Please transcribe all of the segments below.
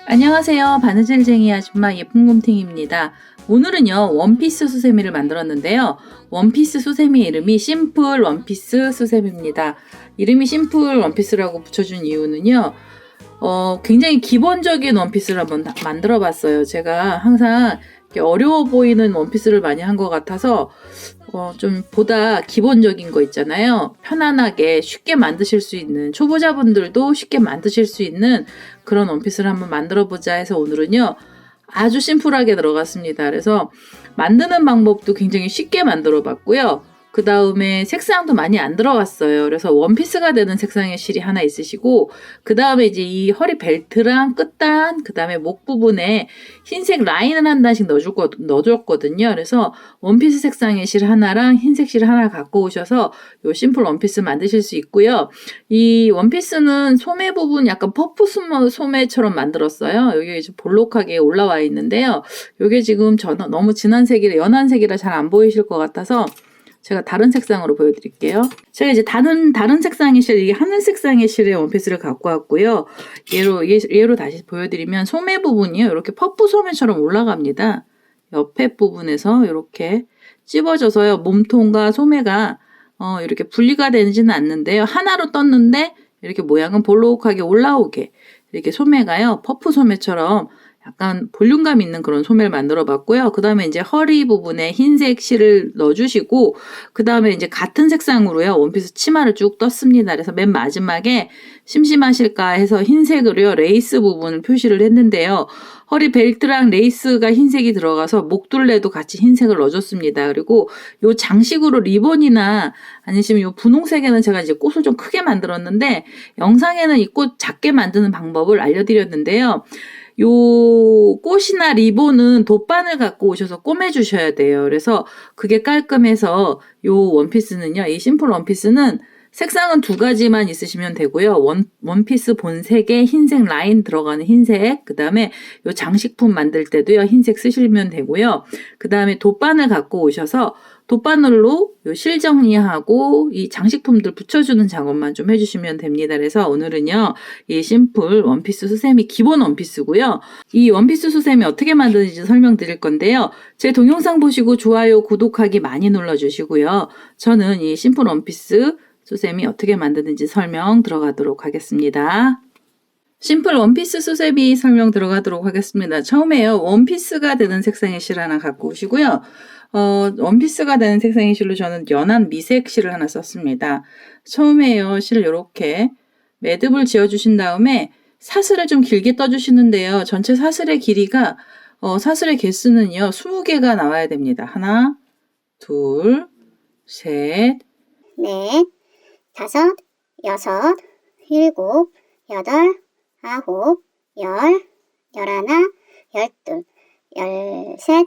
안녕하세요. 바느질쟁이 아줌마 예쁜곰탱이입니다. 오늘은요 원피스 수세미를 만들었는데요. 원피스 수세미 이름이 심플 원피스 수세미입니다. 이름이 심플 원피스라고 붙여준 이유는요, 굉장히 기본적인 원피스를 한번 만들어 봤어요. 제가 항상 이렇게 어려워 보이는 원피스를 많이 한 것 같아서 좀 보다 기본적인 거 있잖아요. 편안하게 쉽게 만드실 수 있는, 초보자분들도 쉽게 만드실 수 있는 그런 원피스를 한번 만들어 보자 해서 오늘은요 아주 심플하게 들어갔습니다. 그래서 만드는 방법도 굉장히 쉽게 만들어 봤고요. 그 다음에 색상도 많이 안 들어갔어요. 그래서 원피스가 되는 색상의 실이 하나 있으시고, 그 다음에 이제 이 허리 벨트랑 끝단, 그 다음에 목 부분에 흰색 라인을 한 단씩 넣어줬거든요. 그래서 원피스 색상의 실 하나랑 흰색 실 하나 갖고 오셔서 요 심플 원피스 만드실 수 있고요. 이 원피스는 소매 부분 약간 퍼프 소매처럼 만들었어요. 여기 이제 볼록하게 올라와 있는데요. 이게 지금 너무 진한 색이라, 연한 색이라 잘 안 보이실 것 같아서 제가 다른 색상으로 보여드릴게요. 제가 이제 다른 색상의 실, 이게 하늘 색상의 실의 원피스를 갖고 왔고요. 얘로 다시 보여드리면 소매 부분이요, 이렇게 퍼프 소매처럼 올라갑니다. 옆에 부분에서 이렇게 찝어져서요, 몸통과 소매가 이렇게 분리가 되지는 않는데요. 하나로 떴는데 이렇게 모양은 볼록하게 올라오게 이렇게 소매가요, 퍼프 소매처럼 약간 볼륨감 있는 그런 소매를 만들어 봤고요. 그 다음에 이제 허리 부분에 흰색 실을 넣어주시고, 그 다음에 이제 같은 색상으로요 원피스 치마를 쭉 떴습니다. 그래서 맨 마지막에 심심하실까 해서 흰색으로요 레이스 부분을 표시를 했는데요. 허리 벨트랑 레이스가 흰색이 들어가서 목둘레도 같이 흰색을 넣어줬습니다. 그리고 요 장식으로 리본이나 아니시면 요 분홍색에는 제가 이제 꽃을 좀 크게 만들었는데, 영상에는 이 꽃 작게 만드는 방법을 알려드렸는데요. 요 꽃이나 리본은 돗바늘 갖고 오셔서 꿰매주셔야 돼요. 그래서 그게 깔끔해서 요 원피스는요, 이 심플 원피스는 색상은 두 가지만 있으시면 되고요. 원피스 본색에 흰색 라인 들어가는 흰색, 그 다음에 요 장식품 만들 때도요 흰색 쓰시면 되고요. 그 다음에 돗바늘 갖고 오셔서 돗바늘로 요 실 정리하고 이 장식품들 붙여주는 작업만 좀 해주시면 됩니다. 그래서 오늘은요 이 심플 원피스 수세미 기본 원피스고요. 이 원피스 수세미 어떻게 만드는지 설명드릴 건데요. 제 동영상 보시고 좋아요, 구독하기 많이 눌러주시고요. 저는 이 심플 원피스 수세미 어떻게 만드는지 설명 들어가도록 하겠습니다. 심플 원피스 수세미 설명 들어가도록 하겠습니다. 처음에요 원피스가 되는 색상의 실 하나 갖고 오시고요. 원피스가 되는 색상의 실로 저는 연한 미색 실을 하나 썼습니다. 처음에요 실을 이렇게 매듭을 지어 주신 다음에 사슬을 좀 길게 떠주시는데요. 전체 사슬의 길이가 사슬의 개수는요 20개가 나와야 됩니다. 하나, 둘, 셋, 넷, 다섯, 여섯, 일곱, 여덟, 아홉, 열, 열하나, 열둘, 열셋,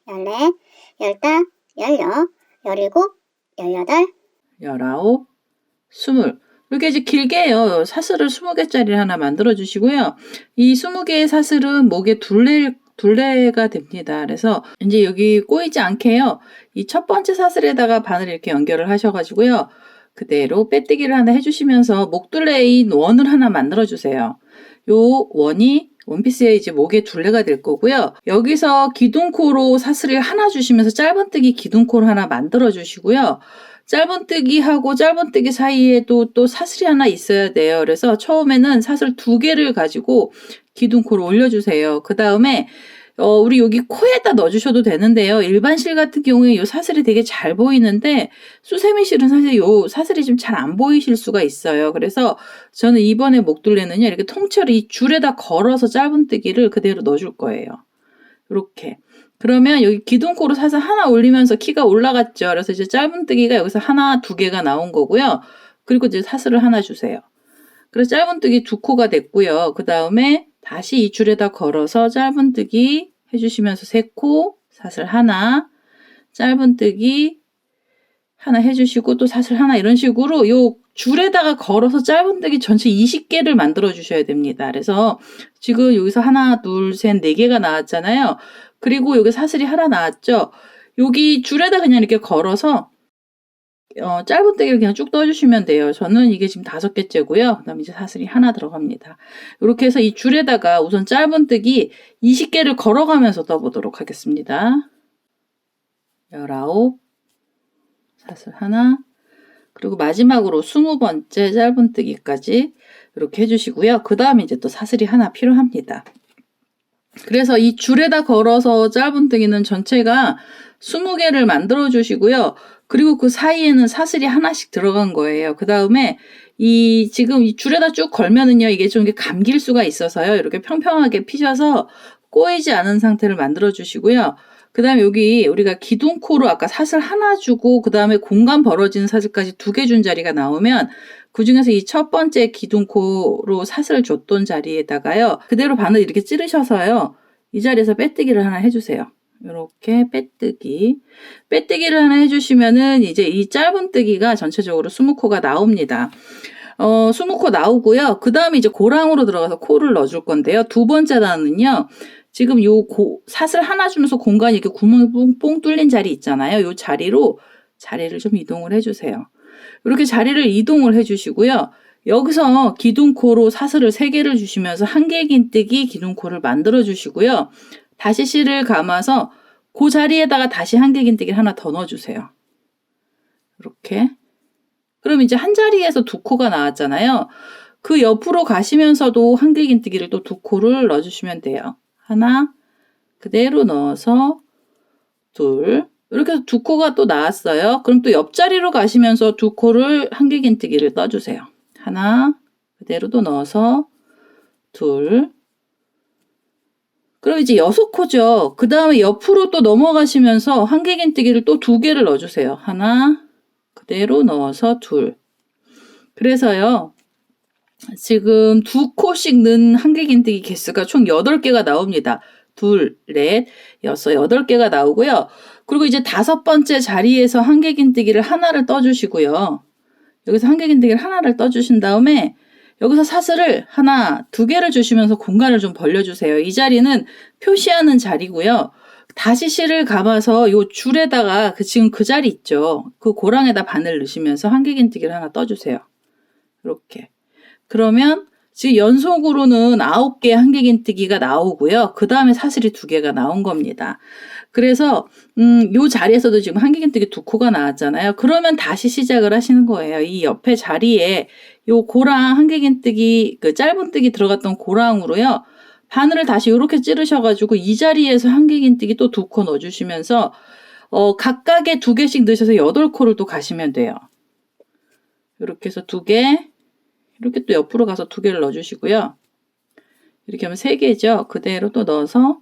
열넷, 열다, 열여, 열일곱, 열여덟, 열아홉, 20. 이렇게 이제 길게요. 사슬을 20개짜리를 하나 만들어 주시고요. 이 20개의 사슬은 목에 둘레가 됩니다. 그래서 이제 여기 꼬이지 않게요. 이 첫 번째 사슬에다가 바늘 이렇게 연결을 하셔가지고요. 그대로 빼뜨기를 하나 해주시면서 목둘레인 원을 하나 만들어 주세요. 요 원이 원피스의 이제 목에 둘레가 될 거고요. 여기서 기둥코로 사슬을 하나 주시면서 짧은뜨기 기둥코를 하나 만들어 주시고요. 짧은뜨기하고 짧은뜨기 사이에도 또 사슬이 하나 있어야 돼요. 그래서 처음에는 사슬 2개를 가지고 기둥코를 올려주세요. 그 다음에 우리 여기 코에다 넣어주셔도 되는데요. 일반 실 같은 경우에 이 사슬이 되게 잘 보이는데 수세미 실은 사실 이 사슬이 좀 잘 안 보이실 수가 있어요. 그래서 저는 이번에 목둘레는요 이렇게 통째로 이 줄에다 걸어서 짧은뜨기를 그대로 넣어줄 거예요. 이렇게. 그러면 여기 기둥코로 사슬 하나 올리면서 키가 올라갔죠. 그래서 이제 짧은뜨기가 여기서 하나, 2개가 나온 거고요. 그리고 이제 사슬을 하나 주세요. 그래서 짧은뜨기 2코가 됐고요. 그 다음에 다시 이 줄에다 걸어서 짧은뜨기 해주시면서 3코, 사슬 하나, 짧은뜨기 하나 해주시고 또 사슬 하나, 이런 식으로 요 줄에다가 걸어서 짧은뜨기 전체 20개를 만들어 주셔야 됩니다. 그래서 지금 여기서 하나, 둘, 셋, 4개가 나왔잖아요. 그리고 여기 사슬이 하나 나왔죠? 여기 줄에다 그냥 이렇게 걸어서 짧은뜨기를 그냥 쭉 떠주시면 돼요. 저는 이게 지금 5개째고요. 그 다음에 이제 사슬이 하나 들어갑니다. 이렇게 해서 이 줄에다가 우선 짧은뜨기 20개를 걸어가면서 떠보도록 하겠습니다. 19, 사슬 하나, 그리고 마지막으로 20번째 짧은뜨기까지 이렇게 해주시고요. 그 다음에 이제 또 사슬이 하나 필요합니다. 그래서 이 줄에다 걸어서 짧은뜨기는 전체가 20개를 만들어 주시고요. 그리고 그 사이에는 사슬이 하나씩 들어간 거예요. 그 다음에 지금 이 줄에다 쭉 걸면은요, 이게 좀 감길 수가 있어서요. 이렇게 평평하게 피셔서 꼬이지 않은 상태를 만들어 주시고요. 그 다음에 여기 우리가 기둥코로 아까 사슬 하나 주고 그 다음에 공간 벌어지는 사슬까지 2개 준 자리가 나오면 그 중에서 이 첫 번째 기둥코로 사슬을 줬던 자리에다가요. 그대로 바늘 이렇게 찌르셔서요. 이 자리에서 빼뜨기를 하나 해주세요. 이렇게 빼뜨기를 하나 해주시면은 이제 이 짧은뜨기가 전체적으로 20코가 나옵니다. 20코 나오고요. 그 다음에 이제 고랑으로 들어가서 코를 넣어줄 건데요. 두 번째 단은요. 지금 사슬 하나 주면서 공간이 이렇게 구멍이 뽕 뚫린 자리 있잖아요. 요 자리를 좀 이동을 해주세요. 이렇게 자리를 이동을 해주시고요. 여기서 기둥코로 사슬을 3개를 주시면서 1개 긴뜨기 기둥코를 만들어 주시고요. 다시 실을 감아서 그 자리에다가 다시 1개 긴뜨기를 하나 더 넣어주세요. 이렇게. 그럼 이제 한 자리에서 2코가 나왔잖아요. 그 옆으로 가시면서도 1개 긴뜨기를 또 2코를 넣어주시면 돼요. 하나, 그대로 넣어서 둘, 이렇게 해서 2코가 또 나왔어요. 그럼 또 옆자리로 가시면서 2코를 1개 긴뜨기를 넣어주세요. 하나, 그대로 또 넣어서 둘, 그럼 이제 6코죠. 그 다음에 옆으로 또 넘어가시면서 1개 긴뜨기를 또 2개를 넣어주세요. 하나, 그대로 넣어서 둘. 그래서요, 지금 2코씩 넣은 1개 긴뜨기 개수가 총 8개가 나옵니다. 둘, 넷, 여섯, 8개가 나오고요. 그리고 이제 5번째 자리에서 1개 긴뜨기를 하나를 떠주시고요. 여기서 1개 긴뜨기를 하나를 떠주신 다음에 여기서 사슬을 하나, 2개를 주시면서 공간을 좀 벌려주세요. 이 자리는 표시하는 자리고요. 다시 실을 감아서 요 줄에다가 지금 그 자리 있죠. 그 고랑에다 바늘 넣으시면서 1개 긴뜨기를 하나 떠주세요. 이렇게. 그러면 지금 연속으로는 9개 1개 긴뜨기가 나오고요. 그 다음에 사슬이 2개가 나온 겁니다. 그래서 요 자리에서도 지금 1개 긴뜨기 2코가 나왔잖아요. 그러면 다시 시작을 하시는 거예요. 이 옆에 자리에 요 고랑 1개 긴뜨기 그 짧은뜨기 들어갔던 고랑으로요. 바늘을 다시 이렇게 찌르셔가지고 이 자리에서 1개 긴뜨기 또 2코 넣어주시면서 각각에 2개씩 넣으셔서 8코를 또 가시면 돼요. 이렇게 해서 2개, 이렇게 또 옆으로 가서 2개를 넣어주시고요. 이렇게 하면 3개죠. 그대로 또 넣어서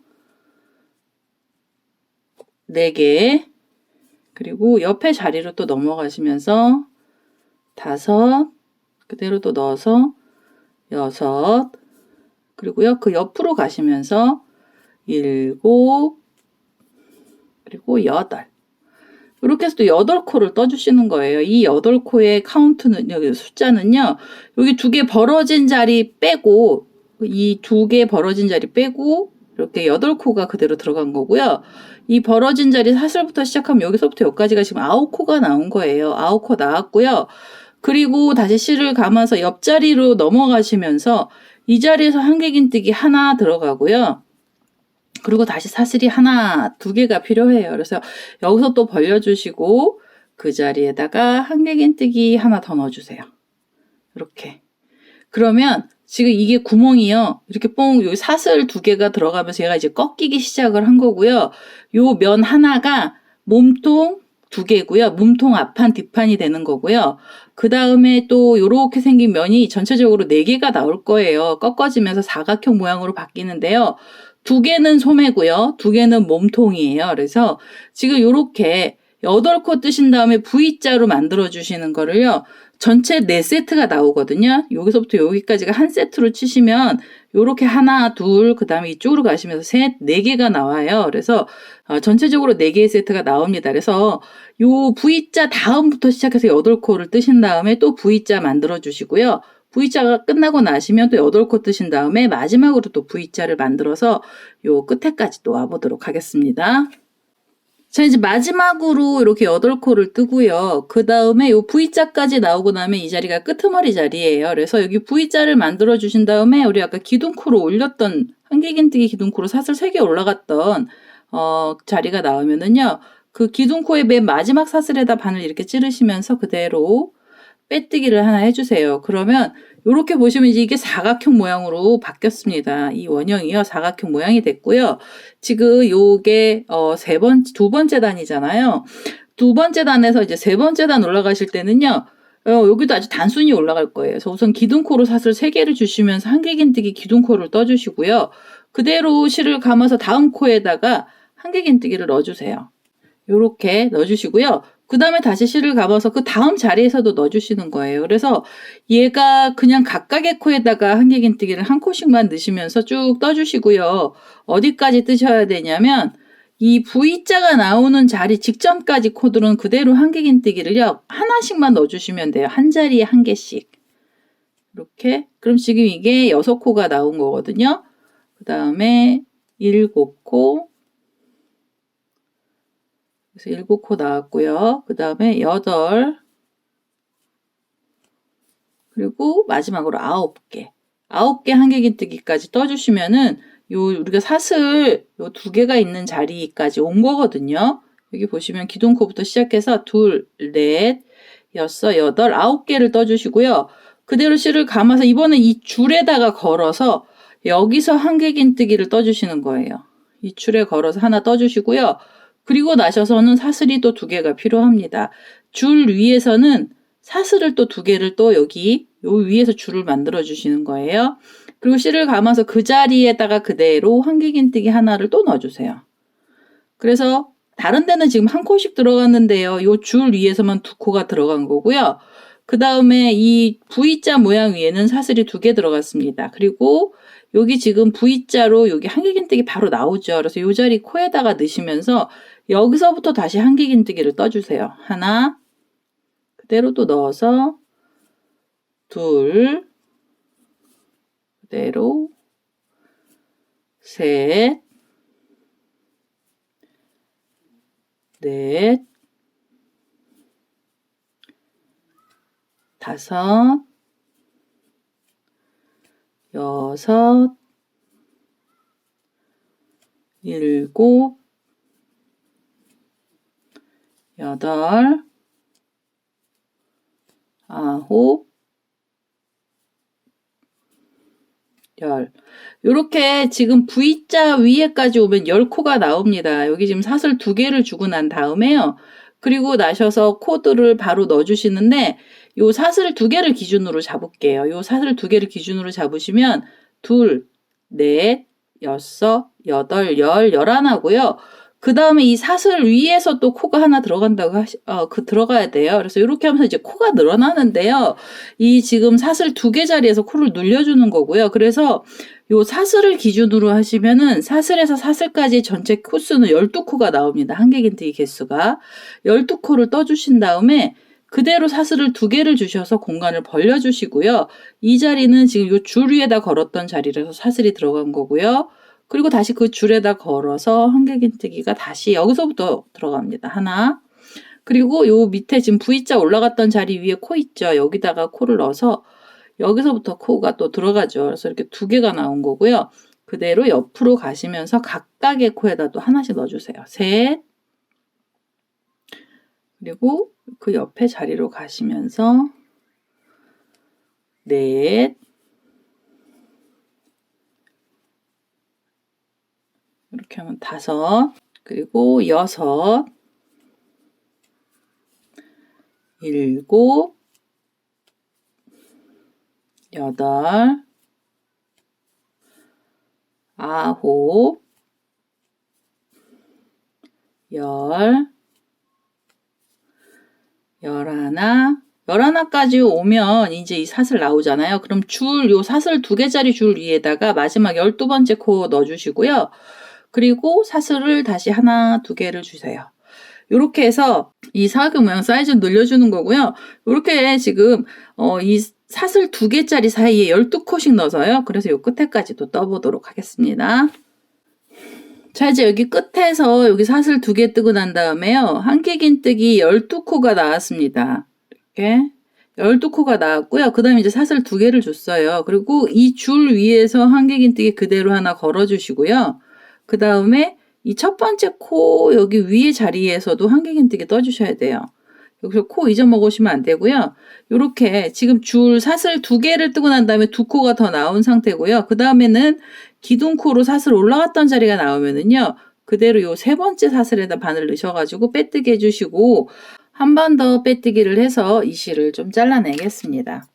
4개, 그리고 옆에 자리로 또 넘어가시면서 5, 그대로 또 넣어서 6, 그리고요, 그 옆으로 가시면서 7, 그리고 8. 이렇게 해서 또 8코를 떠주시는 거예요. 이 8코의 카운트는, 여기 숫자는요, 여기 2개 벌어진 자리 빼고, 이 2개 벌어진 자리 빼고, 이렇게 8코가 그대로 들어간 거고요. 이 벌어진 자리 사슬부터 시작하면 여기서부터 여기까지가 지금 9코가 나온 거예요. 9코 나왔고요. 그리고 다시 실을 감아서 옆자리로 넘어가시면서 이 자리에서 1개 긴뜨기 하나 들어가고요. 그리고 다시 사슬이 하나, 2개가 필요해요. 그래서 여기서 또 벌려주시고 그 자리에다가 1개 긴뜨기 하나 더 넣어주세요. 이렇게. 그러면 지금 이게 구멍이요. 이렇게 여기 사슬 2개가 들어가면서 얘가 이제 꺾이기 시작을 한 거고요. 요 면 하나가 몸통 2개고요. 몸통 앞판, 뒷판이 되는 거고요. 그 다음에 또 요렇게 생긴 면이 전체적으로 4개가 나올 거예요. 꺾어지면서 사각형 모양으로 바뀌는데요. 2개는 소매고요. 2개는 몸통이에요. 그래서 지금 요렇게 8코 뜨신 다음에 V자로 만들어 주시는 거를요. 전체 4세트가 나오거든요. 여기서부터 여기까지가 한 세트로 치시면 요렇게 하나, 둘, 그 다음에 이쪽으로 가시면서 셋, 4개가 나와요. 그래서 전체적으로 4개의 세트가 나옵니다. 그래서 요 V자 다음부터 시작해서 8코를 뜨신 다음에 또 V자 만들어 주시고요. V자가 끝나고 나시면 또 8코 뜨신 다음에 마지막으로 또 V자를 만들어서 요 끝에까지 또 와보도록 하겠습니다. 자, 이제 마지막으로 이렇게 8코를 뜨고요. 그 다음에 요 V자까지 나오고 나면 이 자리가 끄트머리 자리예요. 그래서 여기 V자를 만들어 주신 다음에 우리 아까 기둥코로 올렸던 한길긴뜨기 기둥코로 사슬 3개 올라갔던 자리가 나오면은요. 그 기둥코의 맨 마지막 사슬에다 바늘 이렇게 찌르시면서 그대로 빼뜨기를 하나 해주세요. 그러면 이렇게 보시면 이제 이게 사각형 모양으로 바뀌었습니다. 이 원형이요. 사각형 모양이 됐고요. 지금 요게 두 번째 단이잖아요. 두 번째 단에서 이제 세 번째 단 올라가실 때는요. 여기도 아주 단순히 올라갈 거예요. 그래서 우선 기둥코로 사슬 3개를 주시면서 한길긴뜨기 기둥코를 떠주시고요. 그대로 실을 감아서 다음 코에다가 한길긴뜨기를 넣어주세요. 요렇게 넣어주시고요. 그 다음에 다시 실을 감아서 그 다음 자리에서도 넣어주시는 거예요. 그래서 얘가 그냥 각각의 코에다가 한길긴뜨기를 한 코씩만 넣으시면서 쭉 떠주시고요. 어디까지 뜨셔야 되냐면 이 V자가 나오는 자리 직전까지 코들은 그대로 한길긴뜨기를요. 하나씩만 넣어주시면 돼요. 한 자리에 한 개씩. 이렇게. 그럼 지금 이게 6코가 나온 거거든요. 그 다음에 7코. 그래서 7코 나왔고요. 그 다음에 8. 그리고 마지막으로 9개. 9개 한길긴뜨기까지 떠주시면은 우리가 사슬 요 2개가 있는 자리까지 온 거거든요. 여기 보시면 기둥코부터 시작해서 2, 4, 6, 8, 9개를 떠주시고요. 그대로 실을 감아서 이번엔 이 줄에다가 걸어서 여기서 한길긴뜨기를 떠주시는 거예요. 이 줄에 걸어서 하나 떠주시고요. 그리고 나셔서는 사슬이 또 2개가 필요합니다. 줄 위에서는 사슬을 또 2개를 또 여기 요 위에서 줄을 만들어 주시는 거예요. 그리고 실을 감아서 그 자리에다가 그대로 한길긴뜨기 하나를 또 넣어주세요. 그래서 다른 데는 지금 한 코씩 들어갔는데요. 요 줄 위에서만 2코가 들어간 거고요. 그 다음에 이 V자 모양 위에는 사슬이 2개 들어갔습니다. 그리고 여기 지금 V자로 여기 한길긴뜨기 바로 나오죠. 그래서 요 자리 코에다가 넣으시면서 여기서부터 다시 한길긴뜨기를 떠주세요. 하나, 그대로 또 넣어서 2, 그대로 3, 4, 5, 6, 7, 8, 9, 10. 요렇게 지금 V자 위에까지 오면 10코가 나옵니다. 여기 지금 사슬 2개를 주고 난 다음에요. 그리고 나셔서 코드를 바로 넣어주시는데 요 사슬 2개를 기준으로 잡을게요. 요 사슬 2개를 기준으로 잡으시면 2, 4, 6, 8, 10, 11하고요. 그 다음에 이 사슬 위에서 또 코가 하나 들어간다고 들어가야 돼요. 그래서 이렇게 하면서 이제 코가 늘어나는데요. 이 지금 사슬 2개 자리에서 코를 눌려주는 거고요. 그래서 요 사슬을 기준으로 하시면은 사슬에서 사슬까지 전체 코수는 12코가 나옵니다. 한길긴뜨기 개수가. 12코를 떠주신 다음에 그대로 사슬을 2개를 주셔서 공간을 벌려주시고요. 이 자리는 지금 요 줄 위에다 걸었던 자리라서 사슬이 들어간 거고요. 그리고 다시 그 줄에다 걸어서 한길긴뜨기가 다시 여기서부터 들어갑니다. 하나. 그리고 요 밑에 지금 V자 올라갔던 자리 위에 코 있죠. 여기다가 코를 넣어서 여기서부터 코가 또 들어가죠. 그래서 이렇게 2개가 나온 거고요. 그대로 옆으로 가시면서 각각의 코에다 또 하나씩 넣어주세요. 3. 그리고 그 옆에 자리로 가시면서 4. 이렇게 하면 5, 그리고 6, 7, 8, 9, 10, 11까지 오면 이제 이 사슬 나오잖아요. 그럼 요 사슬 2개짜리 줄 위에다가 마지막 12번째 코 넣어주시고요. 그리고 사슬을 다시 하나, 2개를 주세요. 이렇게 해서 이 사각 모양 사이즈를 늘려주는 거고요. 이렇게 지금 이 사슬 2개짜리 사이에 12코씩 넣어서요. 그래서 요 끝에까지도 떠보도록 하겠습니다. 자, 이제 여기 끝에서 여기 사슬 2개 뜨고 난 다음에요. 한길긴뜨기 12코가 나왔습니다. 이렇게 12코가 나왔고요. 그 다음에 이제 사슬 2개를 줬어요. 그리고 이 줄 위에서 한길긴뜨기 그대로 하나 걸어주시고요. 그 다음에 이 첫 번째 코 여기 위에 자리에서도 한길긴뜨기 떠주셔야 돼요. 여기서 코 잊어먹으시면 안 되고요. 요렇게 지금 줄 사슬 2개를 뜨고 난 다음에 2코가 더 나온 상태고요. 그 다음에는 기둥코로 사슬 올라갔던 자리가 나오면은요. 그대로 요 3번째 사슬에다 바늘 넣으셔가지고 빼뜨기 해주시고 한 번 더 빼뜨기를 해서 이 실을 좀 잘라내겠습니다.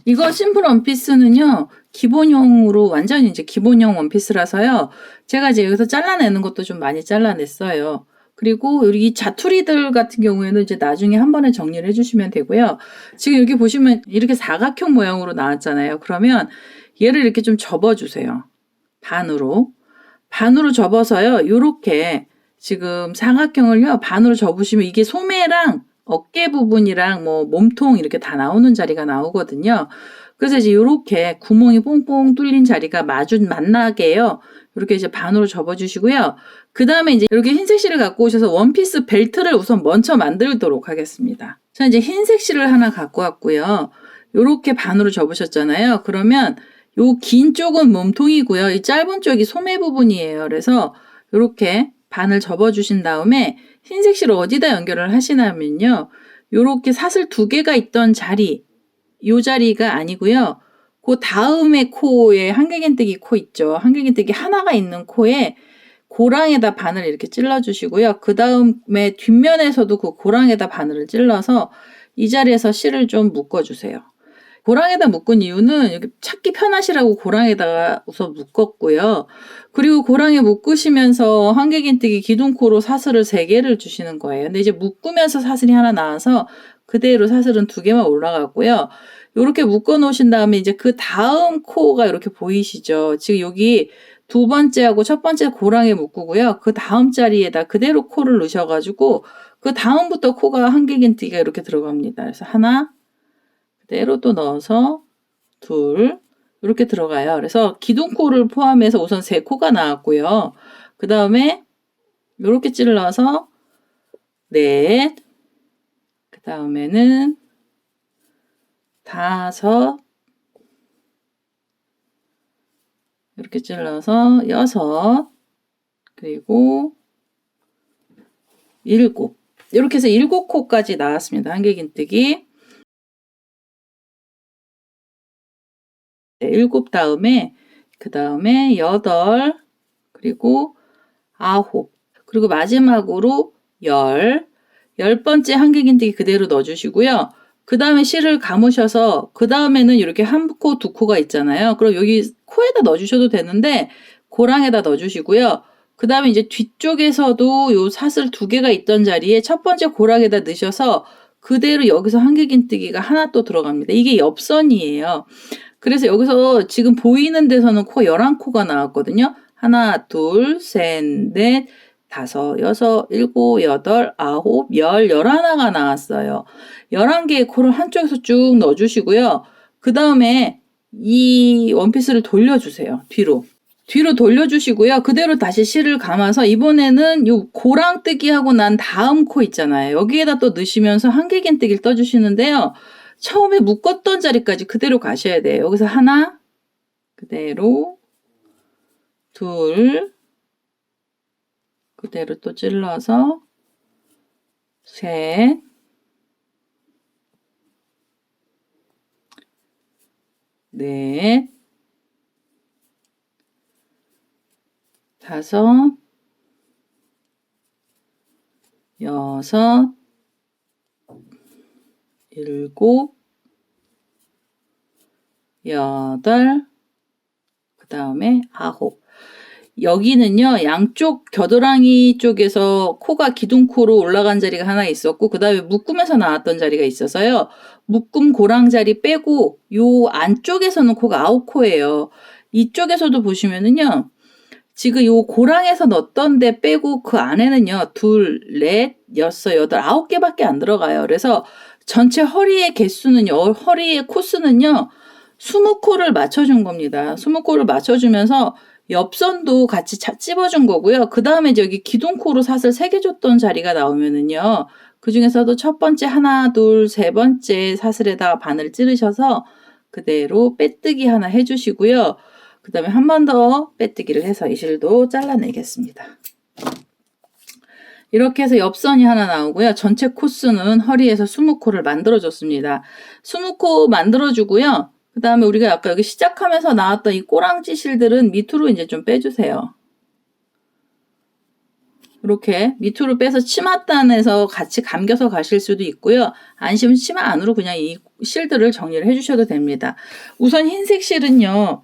이거 심플 원피스는요. 기본형으로 완전히 이제 기본형 원피스라서요. 제가 이제 여기서 잘라내는 것도 좀 많이 잘라냈어요. 그리고 여기 이 자투리들 같은 경우에는 이제 나중에 한 번에 정리를 해주시면 되고요. 지금 여기 보시면 이렇게 사각형 모양으로 나왔잖아요. 그러면 얘를 이렇게 좀 접어주세요. 반으로 접어서요. 요렇게 지금 사각형을요. 반으로 접으시면 이게 소매랑 어깨 부분이랑 뭐 몸통 이렇게 다 나오는 자리가 나오거든요. 그래서 이제 요렇게 구멍이 뽕뽕 뚫린 자리가 만나게요. 이렇게 이제 반으로 접어주시고요. 그 다음에 이제 이렇게 흰색 실을 갖고 오셔서 원피스 벨트를 우선 먼저 만들도록 하겠습니다. 자, 이제 흰색 실을 하나 갖고 왔고요. 요렇게 반으로 접으셨잖아요. 그러면 요 긴 쪽은 몸통이고요. 이 짧은 쪽이 소매 부분이에요. 그래서 요렇게 반을 접어주신 다음에 흰색 실을 어디다 연결을 하시냐면요. 요렇게 사슬 2개가 있던 자리, 요 자리가 아니고요. 그 다음에 코에 한길긴뜨기 코 있죠. 한길긴뜨기 하나가 있는 코에 고랑에다 바늘 이렇게 찔러주시고요. 그 다음에 뒷면에서도 그 고랑에다 바늘을 찔러서 이 자리에서 실을 좀 묶어주세요. 고랑에다 묶은 이유는 여기 찾기 편하시라고 고랑에다가 우선 묶었고요. 그리고 고랑에 묶으시면서 한길긴뜨기 기둥코로 사슬을 3개를 주시는 거예요. 근데 이제 묶으면서 사슬이 하나 나와서 그대로 사슬은 2개만 올라갔고요. 이렇게 묶어 놓으신 다음에 이제 그 다음 코가 이렇게 보이시죠? 지금 여기 2번째하고 첫 번째 고랑에 묶고요. 그 다음 자리에다 그대로 코를 넣으셔가지고 그 다음부터 코가 한길긴뜨기가 이렇게 들어갑니다. 그래서 하나, 그대로 또 넣어서 둘, 이렇게 들어가요. 그래서 기둥코를 포함해서 우선 3코가 나왔고요. 그 다음에 이렇게 찔러서 넷, 그 다음에는 5, 이렇게 찔러서 6, 그리고 7. 이렇게 해서 7코까지 나왔습니다. 한길긴뜨기. 7 다음에 그 다음에 8, 그리고 9, 그리고 마지막으로 10번째 한길긴뜨기 그대로 넣어주시고요. 그 다음에 실을 감으셔서 그 다음에는 이렇게 1코, 2코가 있잖아요. 그럼 여기 코에다 넣어주셔도 되는데 고랑에다 넣어주시고요. 그 다음에 이제 뒤쪽에서도 요 사슬 2개가 있던 자리에 첫 번째 고랑에다 넣으셔서 그대로 여기서 한길긴뜨기가 하나 또 들어갑니다. 이게 옆선이에요. 그래서 여기서 지금 보이는 데서는 코 11코가 나왔거든요. 하나, 둘, 셋, 넷, 5, 6, 7, 8, 9, 10, 11가 나왔어요. 11개의 코를 한쪽에서 쭉 넣어주시고요. 그 다음에 이 원피스를 돌려주세요. 뒤로 돌려주시고요. 그대로 다시 실을 감아서 이번에는 요 고랑뜨기 하고 난 다음 코 있잖아요. 여기에다 또 넣으시면서 한길긴뜨기를 떠주시는데요. 처음에 묶었던 자리까지 그대로 가셔야 돼요. 여기서 하나, 그대로, 둘, 그대로 또 찔러서, 셋, 넷, 5, 6, 7, 8, 그 다음에 9. 여기는요, 양쪽 겨드랑이 쪽에서 코가 기둥코로 올라간 자리가 하나 있었고, 그 다음에 묶으면서 나왔던 자리가 있어서요, 묶음 고랑 자리 빼고, 요 안쪽에서는 코가 9코예요. 이쪽에서도 보시면은요, 지금 요 고랑에서 넣었던 데 빼고 그 안에는요, 2, 4, 6, 8, 9개밖에 안 들어가요. 그래서 전체 허리의 개수는요, 허리의 코스는요, 20코를 맞춰준 겁니다. 20코를 맞춰주면서 옆선도 같이 찝어준 거고요. 그 다음에 이제 여기 기둥코로 사슬 3개 줬던 자리가 나오면은요, 그 중에서도 첫 번째 하나, 둘, 세 번째 사슬에다가 바늘 찌르셔서 그대로 빼뜨기 하나 해주시고요. 그 다음에 한 번 더 빼뜨기를 해서 이 실도 잘라내겠습니다. 이렇게 해서 옆선이 하나 나오고요. 전체 코스는 허리에서 20코를 만들어줬습니다. 20코 만들어주고요. 그 다음에 우리가 아까 여기 시작하면서 나왔던 이 꼬랑지 실들은 밑으로 이제 좀 빼주세요. 이렇게 밑으로 빼서 치맛단에서 같이 감겨서 가실 수도 있고요. 안 심으면 치마 안으로 그냥 이 실들을 정리를 해주셔도 됩니다. 우선 흰색 실은요.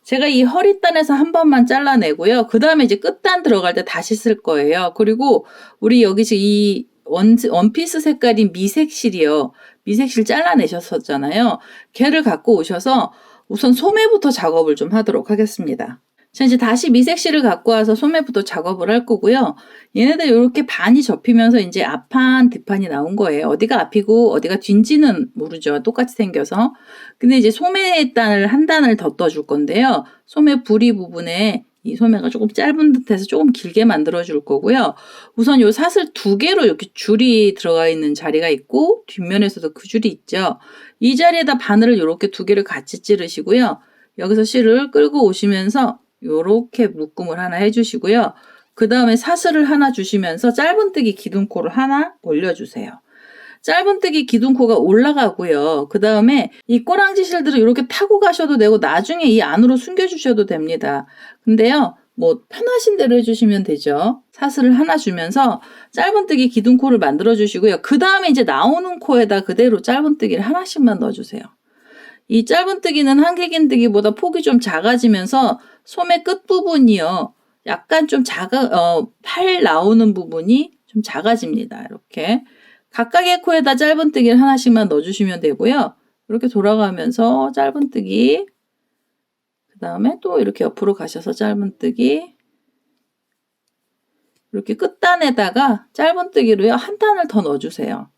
제가 이 허리단에서 한 번만 잘라내고요. 그 다음에 이제 끝단 들어갈 때 다시 쓸 거예요. 그리고 우리 여기 지금 이 원피스 색깔인 미색실이요. 미색실 잘라내셨었잖아요. 걔를 갖고 오셔서 우선 소매부터 작업을 좀 하도록 하겠습니다. 자, 이제 다시 미색실을 갖고 와서 소매부터 작업을 할 거고요. 얘네들 이렇게 반이 접히면서 이제 앞판, 뒷판이 나온 거예요. 어디가 앞이고 어디가 뒷인지는 모르죠. 똑같이 생겨서. 근데 이제 소매 단을 한 단을 더 떠줄 건데요. 소매 부리 부분에 이 소매가 조금 짧은 듯해서 조금 길게 만들어 줄 거고요. 우선 요 사슬 2개로 이렇게 줄이 들어가 있는 자리가 있고 뒷면에서도 그 줄이 있죠. 이 자리에다 바늘을 이렇게 2개를 같이 찌르시고요. 여기서 실을 끌고 오시면서 요렇게 묶음을 하나 해주시고요. 그 다음에 사슬을 하나 주시면서 짧은뜨기 기둥코를 하나 올려주세요. 짧은뜨기 기둥코가 올라가고요. 그 다음에 이 꼬랑지 실들을 이렇게 타고 가셔도 되고 나중에 이 안으로 숨겨주셔도 됩니다. 근데요, 뭐 편하신 대로 해주시면 되죠. 사슬을 하나 주면서 짧은뜨기 기둥코를 만들어 주시고요. 그 다음에 이제 나오는 코에다 그대로 짧은뜨기를 하나씩만 넣어주세요. 이 짧은뜨기는 한길긴뜨기보다 폭이 좀 작아지면서 소매 끝부분이요. 약간 좀 팔 나오는 부분이 좀 작아집니다. 이렇게. 각각의 코에다 짧은뜨기를 하나씩만 넣어주시면 되고요. 이렇게 돌아가면서 짧은뜨기. 그 다음에 또 이렇게 옆으로 가셔서 짧은뜨기. 이렇게 끝단에다가 짧은뜨기로요. 한 단을 더 넣어주세요.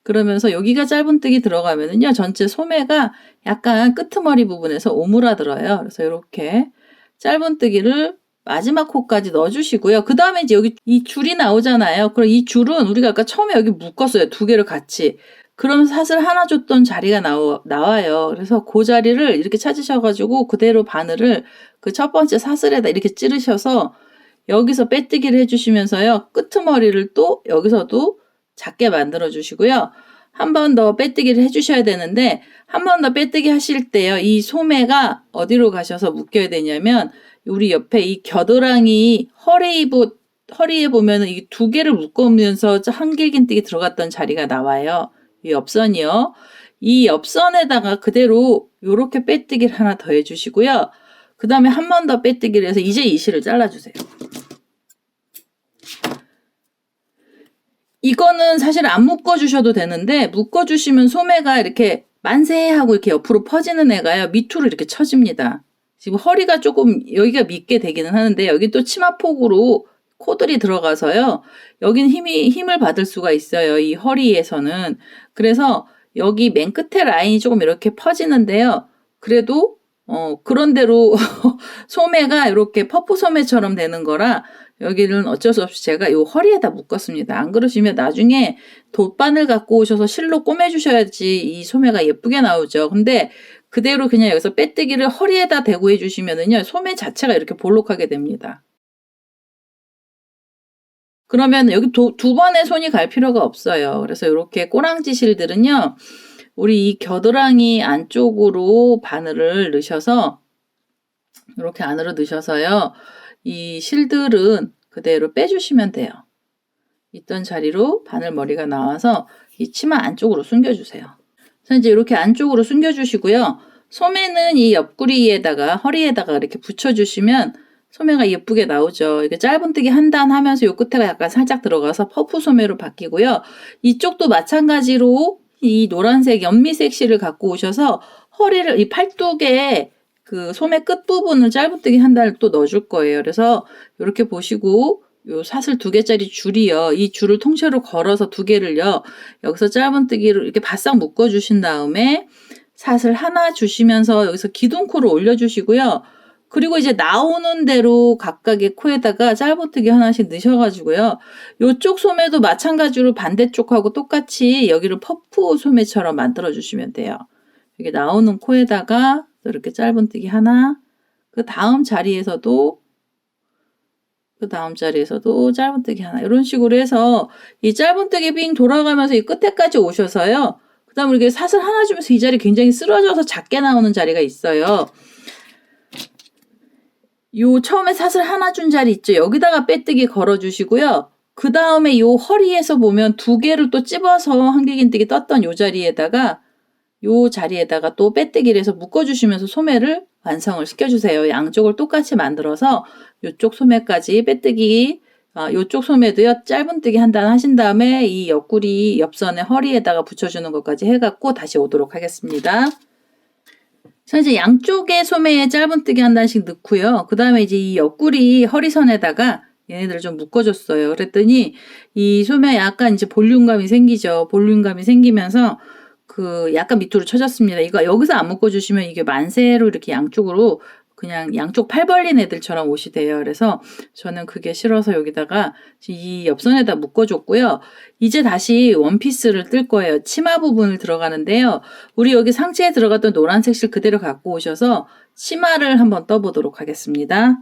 그러면서 여기가 짧은뜨기 들어가면은요. 전체 소매가 약간 끄트머리 부분에서 오므라들어요. 그래서 이렇게 짧은뜨기를 마지막 코까지 넣어주시고요. 그 다음에 이제 여기 이 줄이 나오잖아요. 그럼 이 줄은 우리가 아까 처음에 여기 묶었어요. 2개를 같이. 그러면서 사슬 하나 줬던 자리가 나와요. 그래서 그 자리를 이렇게 찾으셔가지고 그대로 바늘을 그 첫 번째 사슬에다 이렇게 찌르셔서 여기서 빼뜨기를 해주시면서요. 끄트머리를 또 여기서도 작게 만들어 주시고요. 한 번 더 빼뜨기를 해주셔야 되는데 한 번 더 빼뜨기 하실 때요. 이 소매가 어디로 가셔서 묶여야 되냐면 우리 옆에 이 겨드랑이 허리에 보면은 이 2개를 묶으면서 한길긴뜨기 들어갔던 자리가 나와요. 이 옆선이요. 이 옆선에다가 그대로 요렇게 빼뜨기를 하나 더 해주시고요. 그 다음에 한 번 더 빼뜨기를 해서 이제 이 실을 잘라주세요. 이거는 사실 안 묶어주셔도 되는데 묶어주시면 소매가 이렇게 만세 하고 이렇게 옆으로 퍼지는 애가요. 밑으로 이렇게 처집니다. 지금 허리가 조금 여기가 밑게 되기는 하는데 여기 또 치마폭으로 코들이 들어가서요. 여기는 힘을 받을 수가 있어요. 이 허리에서는. 그래서 여기 맨 끝에 라인이 조금 이렇게 퍼지는데요. 그래도 그런 대로 소매가 이렇게 퍼프 소매처럼 되는 거라 여기는 어쩔 수 없이 제가 이 허리에다 묶었습니다. 안 그러시면 나중에 돗바늘 갖고 오셔서 실로 꼬매주셔야지 이 소매가 예쁘게 나오죠. 근데 그대로 그냥 여기서 빼뜨기를 허리에다 대고 해주시면은요, 소매 자체가 이렇게 볼록하게 됩니다. 그러면 여기 두 번의 손이 갈 필요가 없어요. 그래서 이렇게 꼬랑지 실들은요, 우리 이 겨드랑이 안쪽으로 바늘을 넣으셔서 이렇게 안으로 넣으셔서요. 이 실들은 그대로 빼주시면 돼요. 있던 자리로 바늘머리가 나와서 이 치마 안쪽으로 숨겨주세요. 그래서 이제 이렇게 안쪽으로 숨겨주시고요. 소매는 이 옆구리에다가 허리에다가 이렇게 붙여주시면 소매가 예쁘게 나오죠. 이게 짧은뜨기 한 단 하면서 요 끝에가 약간 살짝 들어가서 퍼프 소매로 바뀌고요. 이쪽도 마찬가지로 이 노란색 연미색 실을 갖고 오셔서 허리를 이 팔뚝에 그 소매 끝 부분을 짧은뜨기 한 단을 또 넣어줄 거예요. 그래서 이렇게 보시고 요 사슬 2개짜리 줄이요. 이 줄을 통째로 걸어서 2개를요. 여기서 짧은뜨기로 이렇게 바싹 묶어주신 다음에 사슬 하나 주시면서 여기서 기둥코를 올려주시고요. 그리고 이제 나오는 대로 각각의 코에다가 짧은뜨기 하나씩 넣으셔가지고요. 요쪽 소매도 마찬가지로 반대쪽하고 똑같이 여기를 퍼프 소매처럼 만들어주시면 돼요. 이렇게 나오는 코에다가 이렇게 짧은뜨기 하나, 그 다음 자리에서도 짧은뜨기 하나, 이런 식으로 해서 이 짧은뜨기 빙 돌아가면서 이 끝에까지 오셔서요. 그 다음에 이렇게 사슬 하나 주면서 이 자리 굉장히 쓰러져서 작게 나오는 자리가 있어요. 요 처음에 사슬 하나 준 자리 있죠. 여기다가 빼뜨기 걸어주시고요. 그 다음에 요 허리에서 보면 2개를 또 찝어서 한길긴뜨기 떴던 요 자리에다가 또 빼뜨기를 해서 묶어주시면서 소매를 완성을 시켜주세요. 양쪽을 똑같이 만들어서 요쪽 소매까지 빼뜨기, 요쪽 소매도요, 짧은뜨기 한 단 하신 다음에 이 옆구리, 옆선에 허리에다가 붙여주는 것까지 해갖고 다시 오도록 하겠습니다. 자, 이제 양쪽의 소매에 짧은뜨기 한 단씩 넣고요. 그 다음에 이제 이 옆구리 허리선에다가 얘네들을 좀 묶어줬어요. 그랬더니 이 소매에 약간 이제 볼륨감이 생기죠. 볼륨감이 생기면서 그 약간 밑으로 쳐졌습니다. 이거 여기서 안 묶어주시면 이게 만세로 이렇게 양쪽으로 그냥 양쪽 팔 벌린 애들처럼 옷이 돼요. 그래서 저는 그게 싫어서 여기다가 이 옆선에다 묶어줬고요. 이제 다시 원피스를 뜰 거예요. 치마 부분을 들어가는데요. 우리 여기 상체에 들어갔던 노란색 실 그대로 갖고 오셔서 치마를 한번 떠보도록 하겠습니다.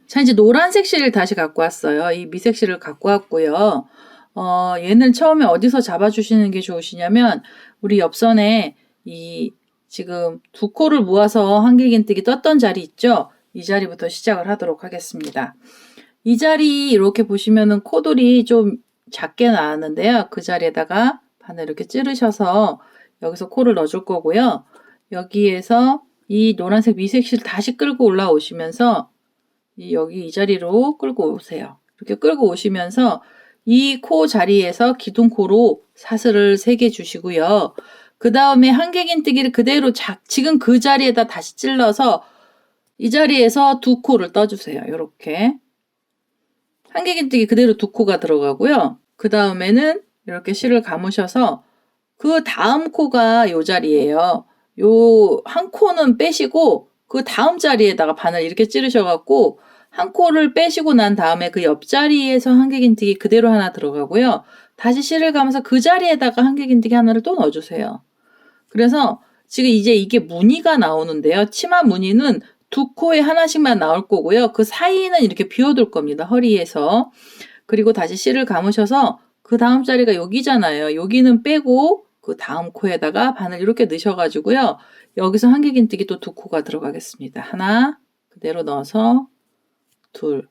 자, 이제 노란색 실을 다시 갖고 왔어요. 이 미색 실을 갖고 왔고요. 얘는 처음에 어디서 잡아주시는 게 좋으시냐면 우리 옆선에 이 지금 2코를 모아서 한길긴뜨기 떴던 자리 있죠? 이 자리부터 시작을 하도록 하겠습니다. 이 자리 이렇게 보시면은 코돌이 좀 작게 나왔는데요. 그 자리에다가 바늘 이렇게 찌르셔서 여기서 코를 넣어줄 거고요. 여기에서 이 노란색 미색실 다시 끌고 올라오시면서 여기 이 자리로 끌고 오세요. 이렇게 끌고 오시면서 이 코 자리에서 기둥코로 사슬을 3개 주시고요. 그 다음에 한길긴뜨기를 그대로 지금 그 자리에다 다시 찔러서 이 자리에서 2코를 떠주세요. 이렇게 한길긴뜨기 그대로 2코가 들어가고요. 그 다음에는 이렇게 실을 감으셔서 그 다음 코가 이 자리예요. 요 한 코는 빼시고 그 다음 자리에다가 바늘 이렇게 찌르셔갖고 한 코를 빼시고 난 다음에 그 옆자리에서 한길긴뜨기 그대로 하나 들어가고요. 다시 실을 감아서 그 자리에다가 한길긴뜨기 하나를 또 넣어주세요. 그래서 지금 이제 이게 무늬가 나오는데요. 치마 무늬는 2코에 하나씩만 나올 거고요. 그 사이는 이렇게 비워둘 겁니다. 허리에서. 그리고 다시 실을 감으셔서 그 다음 자리가 여기잖아요. 여기는 빼고 그 다음 코에다가 바늘 이렇게 넣으셔가지고요. 여기서 한길긴뜨기 또 2코가 들어가겠습니다. 하나 그대로 넣어서 둘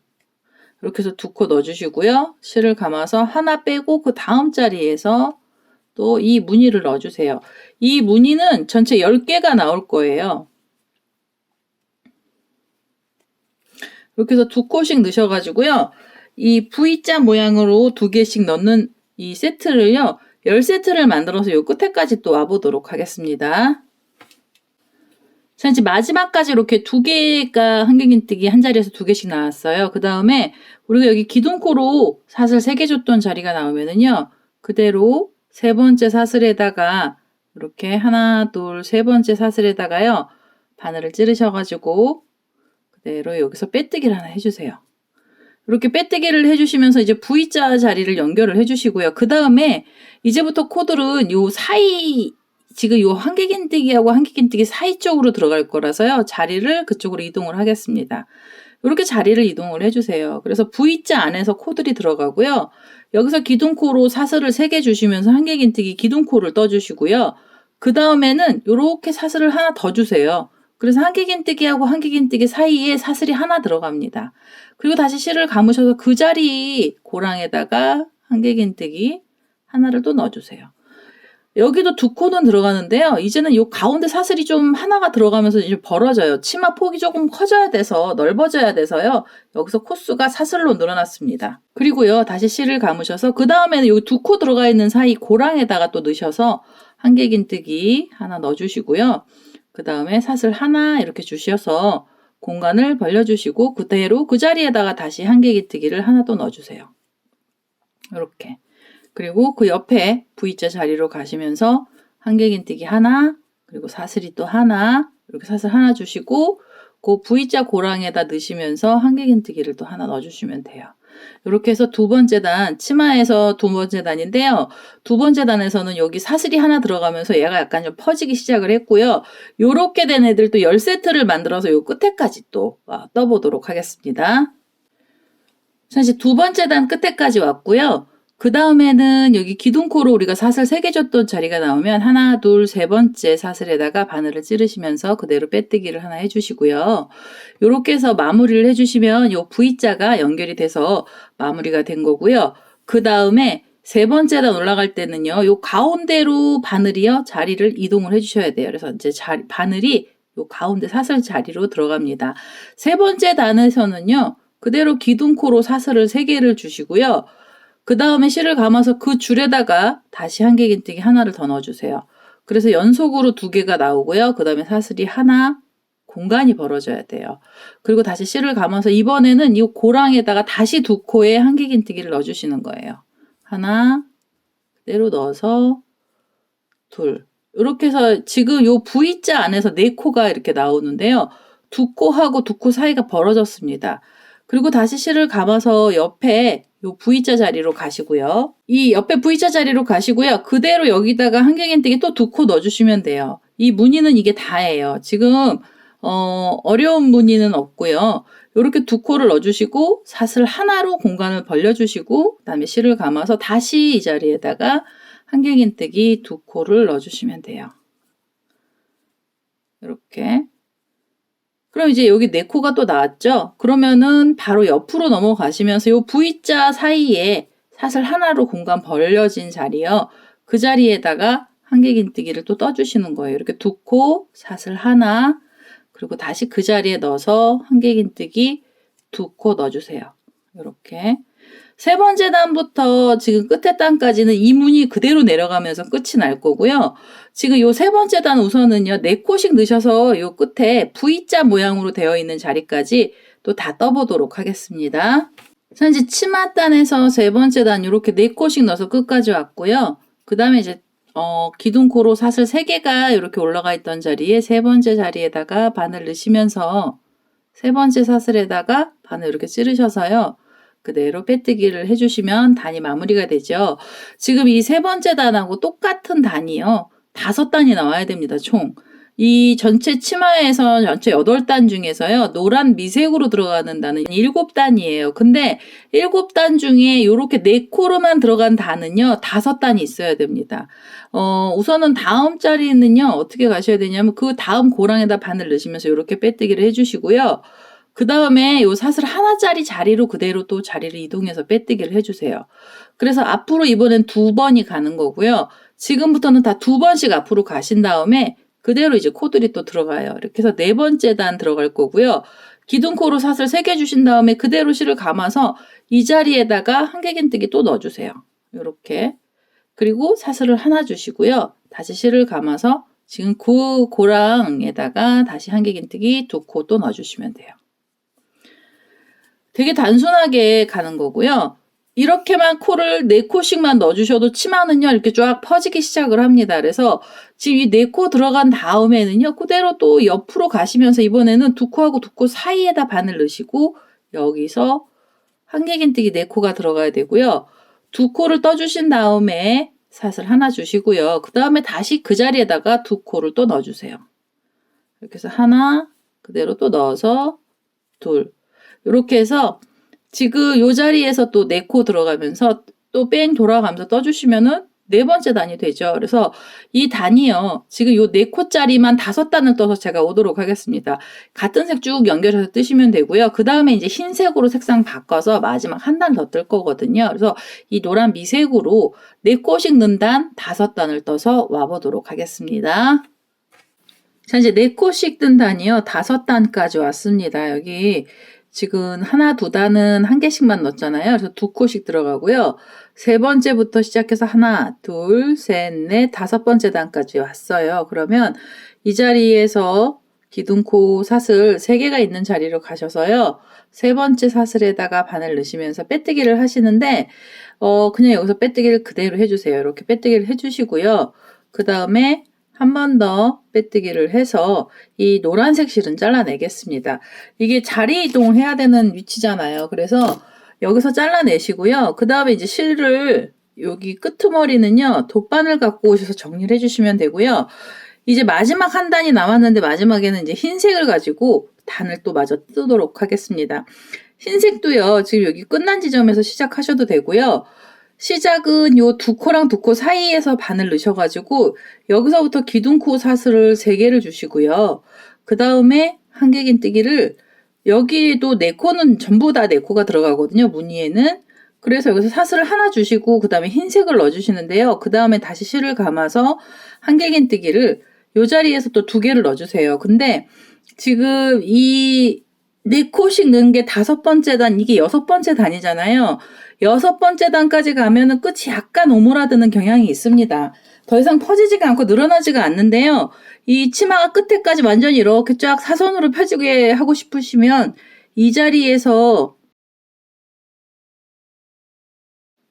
이렇게 해서 2코 넣어주시고요. 실을 감아서 하나 빼고 그 다음 자리에서 또 이 무늬를 넣어주세요. 이 무늬는 전체 10개가 나올 거예요. 이렇게 해서 2코씩 넣으셔가지고요. 이 V자 모양으로 2개씩 넣는 이 세트를요. 10세트를 만들어서 요 끝에까지 또 와보도록 하겠습니다. 자, 이제 마지막까지 이렇게 2개가 한길긴뜨기 한 자리에서 2개씩 나왔어요. 그 다음에 우리가 여기 기둥코로 사슬 3개 줬던 자리가 나오면은요. 그대로 3번째 사슬에다가 이렇게 하나, 둘, 3번째 사슬에다가요. 바늘을 찌르셔가지고 그대로 여기서 빼뜨기를 하나 해주세요. 이렇게 빼뜨기를 해주시면서 이제 V자 자리를 연결을 해주시고요. 그 다음에 이제부터 코들은 요 사이 지금 요 한길긴뜨기하고 한길긴뜨기 사이 쪽으로 들어갈 거라서요. 자리를 그쪽으로 이동을 하겠습니다. 이렇게 자리를 이동을 해주세요. 그래서 V자 안에서 코들이 들어가고요. 여기서 기둥코로 사슬을 3개 주시면서 한길긴뜨기 기둥코를 떠주시고요. 그 다음에는 이렇게 사슬을 하나 더 주세요. 그래서 한길긴뜨기하고 한길긴뜨기 사이에 사슬이 하나 들어갑니다. 그리고 다시 실을 감으셔서 그 자리 고랑에다가 한길긴뜨기 하나를 또 넣어주세요. 여기도 2코는 들어가는데요. 이제는 요 가운데 사슬이 좀 하나가 들어가면서 이제 벌어져요. 치마 폭이 조금 커져야 돼서 넓어져야 돼서요. 여기서 코수가 사슬로 늘어났습니다. 그리고요. 다시 실을 감으셔서 그 다음에는 여기 2코 들어가 있는 사이 고랑에다가 또 넣으셔서 한길긴뜨기 하나 넣어주시고요. 그 다음에 사슬 하나 이렇게 주셔서 공간을 벌려주시고 그대로 그 자리에다가 다시 한길긴뜨기를 하나 또 넣어주세요. 이렇게. 그리고 그 옆에 V자 자리로 가시면서 한길긴뜨기 하나, 그리고 사슬이 또 하나, 이렇게 사슬 하나 주시고 그 V자 고랑에다 넣으시면서 한길긴뜨기를 또 하나 넣어주시면 돼요. 이렇게 해서 두 번째 단, 치마에서 두 번째 단인데요. 두 번째 단에서는 여기 사슬이 하나 들어가면서 얘가 약간 좀 퍼지기 시작을 했고요. 요렇게 된 애들도 10세트를 만들어서 요 끝에까지 또 떠보도록 하겠습니다. 자, 이제 두 번째 단 끝에까지 왔고요. 그 다음에는 여기 기둥코로 우리가 사슬 3개 줬던 자리가 나오면 하나, 둘, 세 번째 사슬에다가 바늘을 찌르시면서 그대로 빼뜨기를 하나 해주시고요. 요렇게 해서 마무리를 해주시면 요 V자가 연결이 돼서 마무리가 된 거고요. 그 다음에 세 번째 단 올라갈 때는요, 요 가운데로 바늘이요, 자리를 이동을 해주셔야 돼요. 그래서 이제 바늘이 요 가운데 사슬 자리로 들어갑니다. 세 번째 단에서는요, 그대로 기둥코로 사슬을 3개를 주시고요. 그 다음에 실을 감아서 그 줄에다가 다시 한길긴뜨기 하나를 더 넣어주세요. 그래서 연속으로 2개가 나오고요. 그 다음에 사슬이 하나, 공간이 벌어져야 돼요. 그리고 다시 실을 감아서 이번에는 이 고랑에다가 다시 2코에 한길긴뜨기를 넣어주시는 거예요. 하나, 그대로 넣어서 둘. 이렇게 해서 지금 요 V자 안에서 4코가 이렇게 나오는데요. 2코하고 2코 사이가 벌어졌습니다. 그리고 다시 실을 감아서 옆에 요 V자 자리로 가시고요. 이 옆에 V자 자리로 가시고요. 그대로 여기다가 한길긴뜨기 또 2코 넣어주시면 돼요. 이 무늬는 이게 다예요. 지금 어려운 무늬는 없고요. 이렇게 2코를 넣어주시고 사슬 하나로 공간을 벌려주시고 그다음에 실을 감아서 다시 이 자리에다가 한길긴뜨기 2코를 넣어주시면 돼요. 이렇게. 그럼 이제 여기 4코가 또 나왔죠? 그러면은 바로 옆으로 넘어가시면서 요 V자 사이에 사슬 하나로 공간 벌려진 자리요. 그 자리에다가 한길긴뜨기를 또 떠주시는 거예요. 이렇게 2코, 사슬 하나, 그리고 다시 그 자리에 넣어서 한길긴뜨기 2코 넣어주세요. 이렇게. 세 번째 단부터 지금 끝에 단까지는 이 무늬 그대로 내려가면서 끝이 날 거고요. 지금 요 세 번째 단 우선은요, 4코씩 넣으셔서 요 끝에 V자 모양으로 되어 있는 자리까지 또 다 떠보도록 하겠습니다. 자, 이제 치마단에서 세 번째 단 이렇게 4코씩 넣어서 끝까지 왔고요. 그 다음에 이제 기둥코로 사슬 3개가 이렇게 올라가 있던 자리에 세 번째 자리에다가 바늘 넣으시면서 세 번째 사슬에다가 바늘 이렇게 찌르셔서요. 그대로 빼뜨기를 해주시면 단이 마무리가 되죠. 지금 이 세 번째 단하고 똑같은 단이요. 5단이 나와야 됩니다. 총. 이 전체 치마에서 전체 8단 중에서요. 노란 미색으로 들어가는 단은 7단이에요. 근데 7단 중에 이렇게 4코로만 들어간 단은요. 5단이 있어야 됩니다. 우선은 다음 자리는요. 어떻게 가셔야 되냐면 그 다음 고랑에다 바늘 넣으시면서 이렇게 빼뜨기를 해주시고요. 그 다음에 요 사슬 하나짜리 자리로 그대로 또 자리를 이동해서 빼뜨기를 해주세요. 그래서 앞으로 이번엔 2번이 가는 거고요. 지금부터는 다 2번씩 앞으로 가신 다음에 그대로 이제 코들이 또 들어가요. 이렇게 해서 4번째 단 들어갈 거고요. 기둥코로 사슬 3개 주신 다음에 그대로 실을 감아서 이 자리에다가 한길긴뜨기 또 넣어주세요. 이렇게. 그리고 사슬을 하나 주시고요. 다시 실을 감아서 지금 그 고랑에다가 다시 한길긴뜨기 2코 또 넣어주시면 돼요. 되게 단순하게 가는 거고요. 이렇게만 코를 4코씩만 넣어주셔도 치마는요, 이렇게 쫙 퍼지기 시작을 합니다. 그래서 지금 이 4코 들어간 다음에는요, 그대로 또 옆으로 가시면서 이번에는 2코하고 2코 사이에다 바늘 넣으시고, 여기서 한길긴뜨기 4코가 들어가야 되고요. 2코를 떠주신 다음에 사슬 하나 주시고요. 그 다음에 다시 그 자리에다가 2코를 또 넣어주세요. 이렇게 해서 하나, 그대로 또 넣어서 둘. 이렇게 해서 지금 이 자리에서 또 4코 들어가면서 또 뺑 돌아가면서 떠주시면은 4번째 단이 되죠. 그래서 이 단이요. 지금 요 4코짜리만 5단을 떠서 제가 오도록 하겠습니다. 같은 색 쭉 연결해서 뜨시면 되고요. 그 다음에 이제 흰색으로 색상 바꿔서 마지막 한 단 더 뜰 거거든요. 그래서 이 노란 미색으로 4코씩 넣은 단 5단을 떠서 와보도록 하겠습니다. 자, 이제 4코씩 뜬 단이요. 5단까지 왔습니다. 여기 지금 하나, 2단은 1개씩만 넣었잖아요. 그래서 2코씩 들어가고요. 세 번째부터 시작해서 하나, 둘, 셋, 넷, 5번째 단까지 왔어요. 그러면 이 자리에서 기둥코 사슬 3개가 있는 자리로 가셔서요. 3번째 사슬에다가 바늘 넣으시면서 빼뜨기를 하시는데 그냥 여기서 빼뜨기를 그대로 해주세요. 이렇게 빼뜨기를 해주시고요. 그 다음에 한 번 더 빼뜨기를 해서 이 노란색 실은 잘라내겠습니다. 이게 자리 이동을 해야 되는 위치잖아요. 그래서 여기서 잘라내시고요. 그 다음에 이제 실을 여기 끄트머리는요. 돗바늘 갖고 오셔서 정리를 해주시면 되고요. 이제 마지막 한 단이 남았는데 마지막에는 이제 흰색을 가지고 단을 또 마저 뜨도록 하겠습니다. 흰색도요. 지금 여기 끝난 지점에서 시작하셔도 되고요. 시작은 요 2코랑 2코 사이에서 바늘 넣으셔가지고 여기서부터 기둥코 사슬을 3개를 주시고요. 그 다음에 한길긴뜨기를 여기도 4코는 전부 다 4코가 들어가거든요. 무늬에는. 그래서 여기서 사슬을 하나 주시고 그 다음에 흰색을 넣어주시는데요. 그 다음에 다시 실을 감아서 한길긴뜨기를 요 자리에서 또 2개를 넣어주세요. 근데 지금 이 4코씩 넣은 게 5번째 단, 이게 6번째 단이잖아요. 6번째 단까지 가면은 끝이 약간 오므라드는 경향이 있습니다. 더 이상 퍼지지가 않고 늘어나지가 않는데요. 이 치마가 끝에까지 완전히 이렇게 쫙 사선으로 펴지게 하고 싶으시면 이 자리에서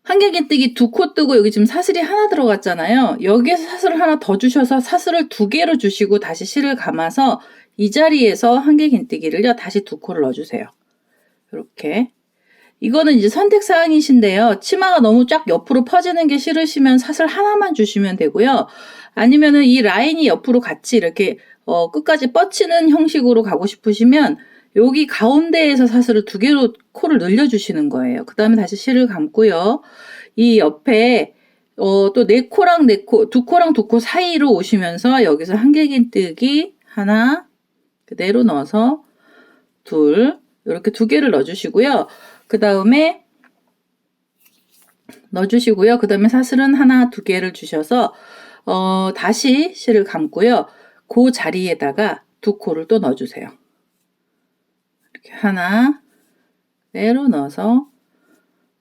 한길긴뜨기 2코 뜨고 여기 지금 사슬이 하나 들어갔잖아요. 여기에서 사슬을 하나 더 주셔서 사슬을 2개로 주시고 다시 실을 감아서 이 자리에서 한길긴뜨기를요 다시 2코를 넣어주세요. 이렇게. 이거는 이제 선택사항이신데요. 치마가 너무 쫙 옆으로 퍼지는 게 싫으시면 사슬 하나만 주시면 되고요. 아니면은 이 라인이 옆으로 같이 이렇게 끝까지 뻗치는 형식으로 가고 싶으시면 여기 가운데에서 사슬을 2개로 코를 늘려주시는 거예요. 그 다음에 다시 실을 감고요. 이 옆에 또 4코랑 4코, 2코랑 2코 사이로 오시면서 여기서 한길긴뜨기 하나 그대로 넣어서 둘 이렇게 2개를 넣어주시고요. 그 다음에 넣어주시고요. 그 다음에 사슬은 하나, 2개를 주셔서 다시 실을 감고요. 그 자리에다가 2코를 또 넣어주세요. 이렇게 하나, 그대로 넣어서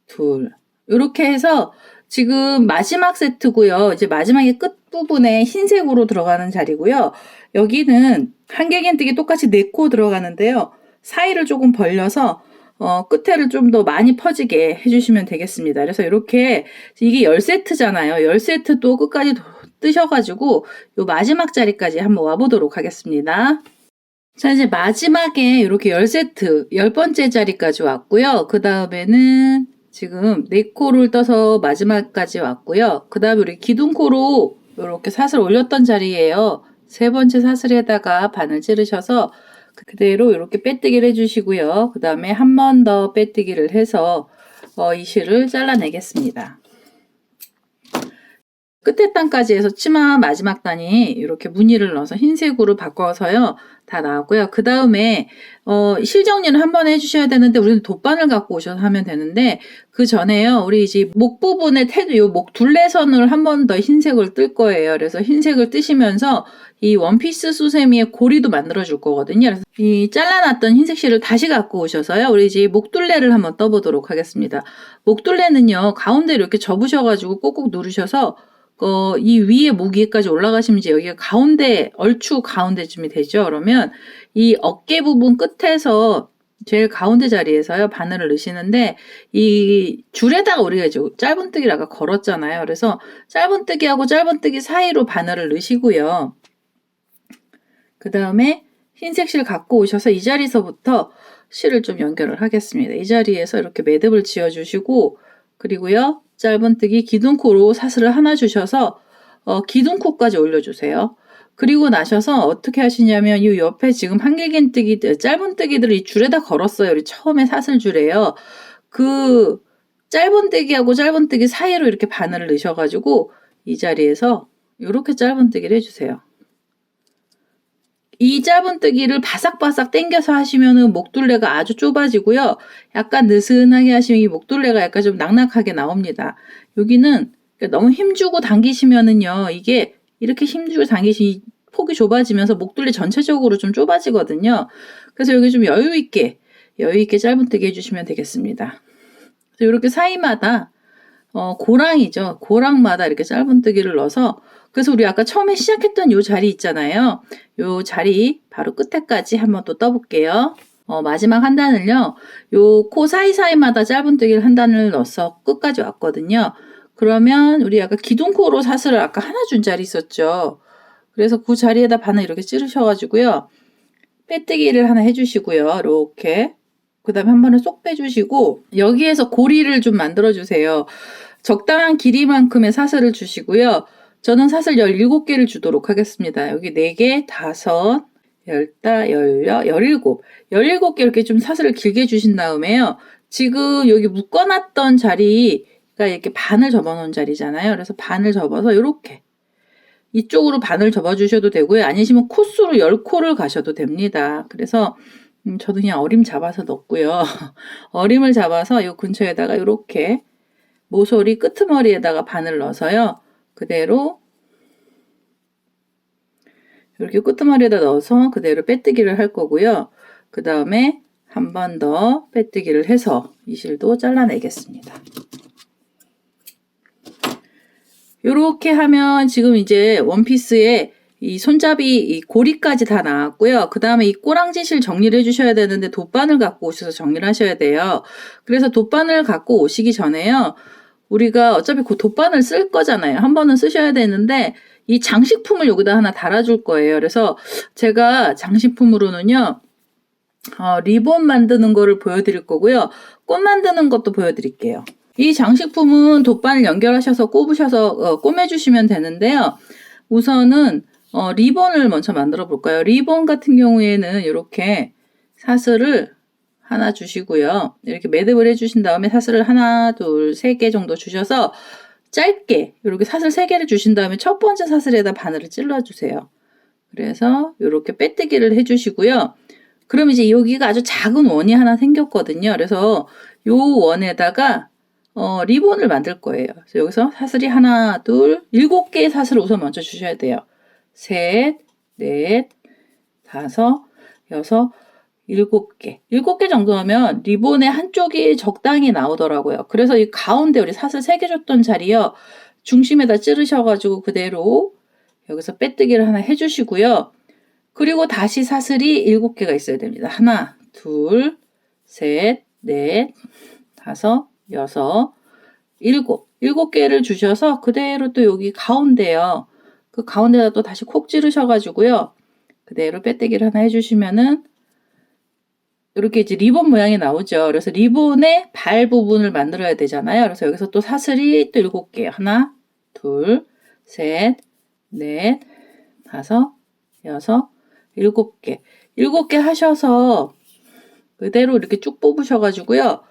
둘. 이렇게 해서 지금 마지막 세트고요. 이제 마지막에 끝부분에 흰색으로 들어가는 자리고요. 여기는 한길긴뜨기 똑같이 4코 들어가는데요. 사이를 조금 벌려서 끝에를 좀 더 많이 퍼지게 해주시면 되겠습니다. 그래서 이렇게 이게 10세트잖아요. 10세트 또 끝까지 뜨셔가지고 요 마지막 자리까지 한번 와보도록 하겠습니다. 자, 이제 마지막에 이렇게 10세트, 10번째 자리까지 왔고요. 그 다음에는 지금 4코를 떠서 마지막까지 왔고요. 그 다음에 우리 기둥코로 이렇게 사슬 올렸던 자리예요. 3번째 사슬에다가 바늘 찌르셔서 그대로 이렇게 빼뜨기를 해주시고요. 그 다음에 한 번 더 빼뜨기를 해서 이 실을 잘라내겠습니다. 끝에 단까지 해서 치마 마지막 단이 이렇게 무늬를 넣어서 흰색으로 바꿔서요. 다 나왔고요. 그 다음에 실 정리를 한번 해주셔야 되는데 우리는 돗바늘 갖고 오셔서 하면 되는데 그 전에요. 우리 이제 목 부분에 요 목 둘레선을 한 번 더 흰색을 뜰 거예요. 그래서 흰색을 뜨시면서 이 원피스 수세미의 고리도 만들어 줄 거거든요. 그래서 이 잘라놨던 흰색 실을 다시 갖고 오셔서요. 우리 이제 목둘레를 한번 떠보도록 하겠습니다. 목둘레는요. 가운데로 이렇게 접으셔가지고 꼭꼭 누르셔서 이 위에 목 위에까지 올라가시면 이제 여기가 가운데, 얼추 가운데쯤이 되죠. 그러면 이 어깨 부분 끝에서 제일 가운데 자리에서요, 바늘을 넣으시는데, 이 줄에다가 우리가 이제 짧은뜨기를 아까 걸었잖아요. 그래서 짧은뜨기하고 짧은뜨기 사이로 바늘을 넣으시고요. 그 다음에 흰색 실 갖고 오셔서 이 자리에서부터 실을 좀 연결을 하겠습니다. 이 자리에서 이렇게 매듭을 지어주시고, 그리고요, 짧은뜨기 기둥코로 사슬을 하나 주셔서 기둥코까지 올려주세요. 그리고 나셔서 어떻게 하시냐면 이 옆에 지금 한길긴뜨기 짧은뜨기들을 이 줄에다 걸었어요. 우리 처음에 사슬줄에요. 그 짧은뜨기하고 짧은뜨기 사이로 이렇게 바늘을 넣으셔가지고 이 자리에서 이렇게 짧은뜨기를 해주세요. 이 짧은뜨기를 바삭바삭 당겨서 하시면은 목둘레가 아주 좁아지고요. 약간 느슨하게 하시면 이 목둘레가 약간 좀 낙낙하게 나옵니다. 여기는 너무 힘주고 당기시면은요. 이게 이렇게 힘주고 당기시 폭이 좁아지면서 목둘레 전체적으로 좀 좁아지거든요. 그래서 여기 좀 여유 있게 짧은뜨기 해주시면 되겠습니다. 그래서 이렇게 사이마다 고랑이죠. 고랑마다 이렇게 짧은뜨기를 넣어서, 그래서 우리 아까 처음에 시작했던 요 자리 있잖아요. 요 자리 바로 끝에까지 한번 또 떠볼게요. 마지막 한 단을요, 요 코 사이사이마다 짧은뜨기를 한 단을 넣어서 끝까지 왔거든요. 그러면 우리 아까 기둥코로 사슬을 아까 하나 준 자리 있었죠. 그래서 그 자리에다 바늘 이렇게 찌르셔가지고요, 빼뜨기를 하나 해주시고요. 이렇게. 그 다음에 한 번에 쏙 빼주시고, 여기에서 고리를 좀 만들어주세요. 적당한 길이만큼의 사슬을 주시고요. 저는 사슬 17개를 주도록 하겠습니다. 여기 4개, 5, 10, 17, 17개 이렇게 좀 사슬을 길게 주신 다음에요. 지금 여기 묶어놨던 자리가 이렇게 반을 접어놓은 자리잖아요. 그래서 반을 접어서 이렇게 이쪽으로 반을 접어주셔도 되고요. 아니시면 코수로 10코를 가셔도 됩니다. 그래서 저도 그냥 어림 잡아서 넣고요. 어림을 잡아서 이 근처에다가 이렇게 모서리 끄트머리에다가 바늘 넣어서요. 그대로 이렇게 끄트머리에다 넣어서 그대로 빼뜨기를 할 거고요. 그 다음에 한 번 더 빼뜨기를 해서 이 실도 잘라내겠습니다. 이렇게 하면 지금 이제 원피스에 이 손잡이 이 고리까지 다 나왔고요. 그 다음에 이 꼬랑지실 정리를 해주셔야 되는데 돗바늘 갖고 오셔서 정리를 하셔야 돼요. 그래서 돗바늘 갖고 오시기 전에요. 우리가 어차피 그 돗바늘 쓸 거잖아요. 한 번은 쓰셔야 되는데 이 장식품을 여기다 하나 달아줄 거예요. 그래서 제가 장식품으로는요. 리본 만드는 거를 보여드릴 거고요. 꽃 만드는 것도 보여드릴게요. 이 장식품은 돗바늘 연결하셔서 꼽으셔서 꿰매주시면 되는데요. 우선은 리본을 먼저 만들어 볼까요? 리본 같은 경우에는 이렇게 사슬을 하나 주시고요. 이렇게 매듭을 해주신 다음에 사슬을 하나, 둘, 3개 정도 주셔서 짧게 이렇게 사슬 3개를 주신 다음에 첫 번째 사슬에다 바늘을 찔러주세요. 그래서 이렇게 빼뜨기를 해주시고요. 그럼 이제 여기가 아주 작은 원이 하나 생겼거든요. 그래서 요 원에다가 리본을 만들 거예요. 그래서 여기서 사슬이 하나, 둘, 7개의 사슬을 우선 먼저 주셔야 돼요. 셋, 넷, 5, 6, 7개. 7개 정도 하면 리본의 한쪽이 적당히 나오더라고요. 그래서 이 가운데 우리 사슬 3개 줬던 자리요. 중심에다 찌르셔가지고 그대로 여기서 빼뜨기를 하나 해주시고요. 그리고 다시 사슬이 7개가 있어야 됩니다. 하나, 둘, 셋, 넷, 5, 6, 7. 7개를 주셔서 그대로 또 여기 가운데요. 그 가운데다 또 다시 콕 찌르셔가지고요. 그대로 빼뜨기를 하나 해주시면은 이렇게 이제 리본 모양이 나오죠. 그래서 리본의 발 부분을 만들어야 되잖아요. 그래서 여기서 또 사슬이 또 7개. 하나, 둘, 셋, 넷, 5, 6, 7개. 7개 하셔서 그대로 이렇게 쭉 뽑으셔가지고요.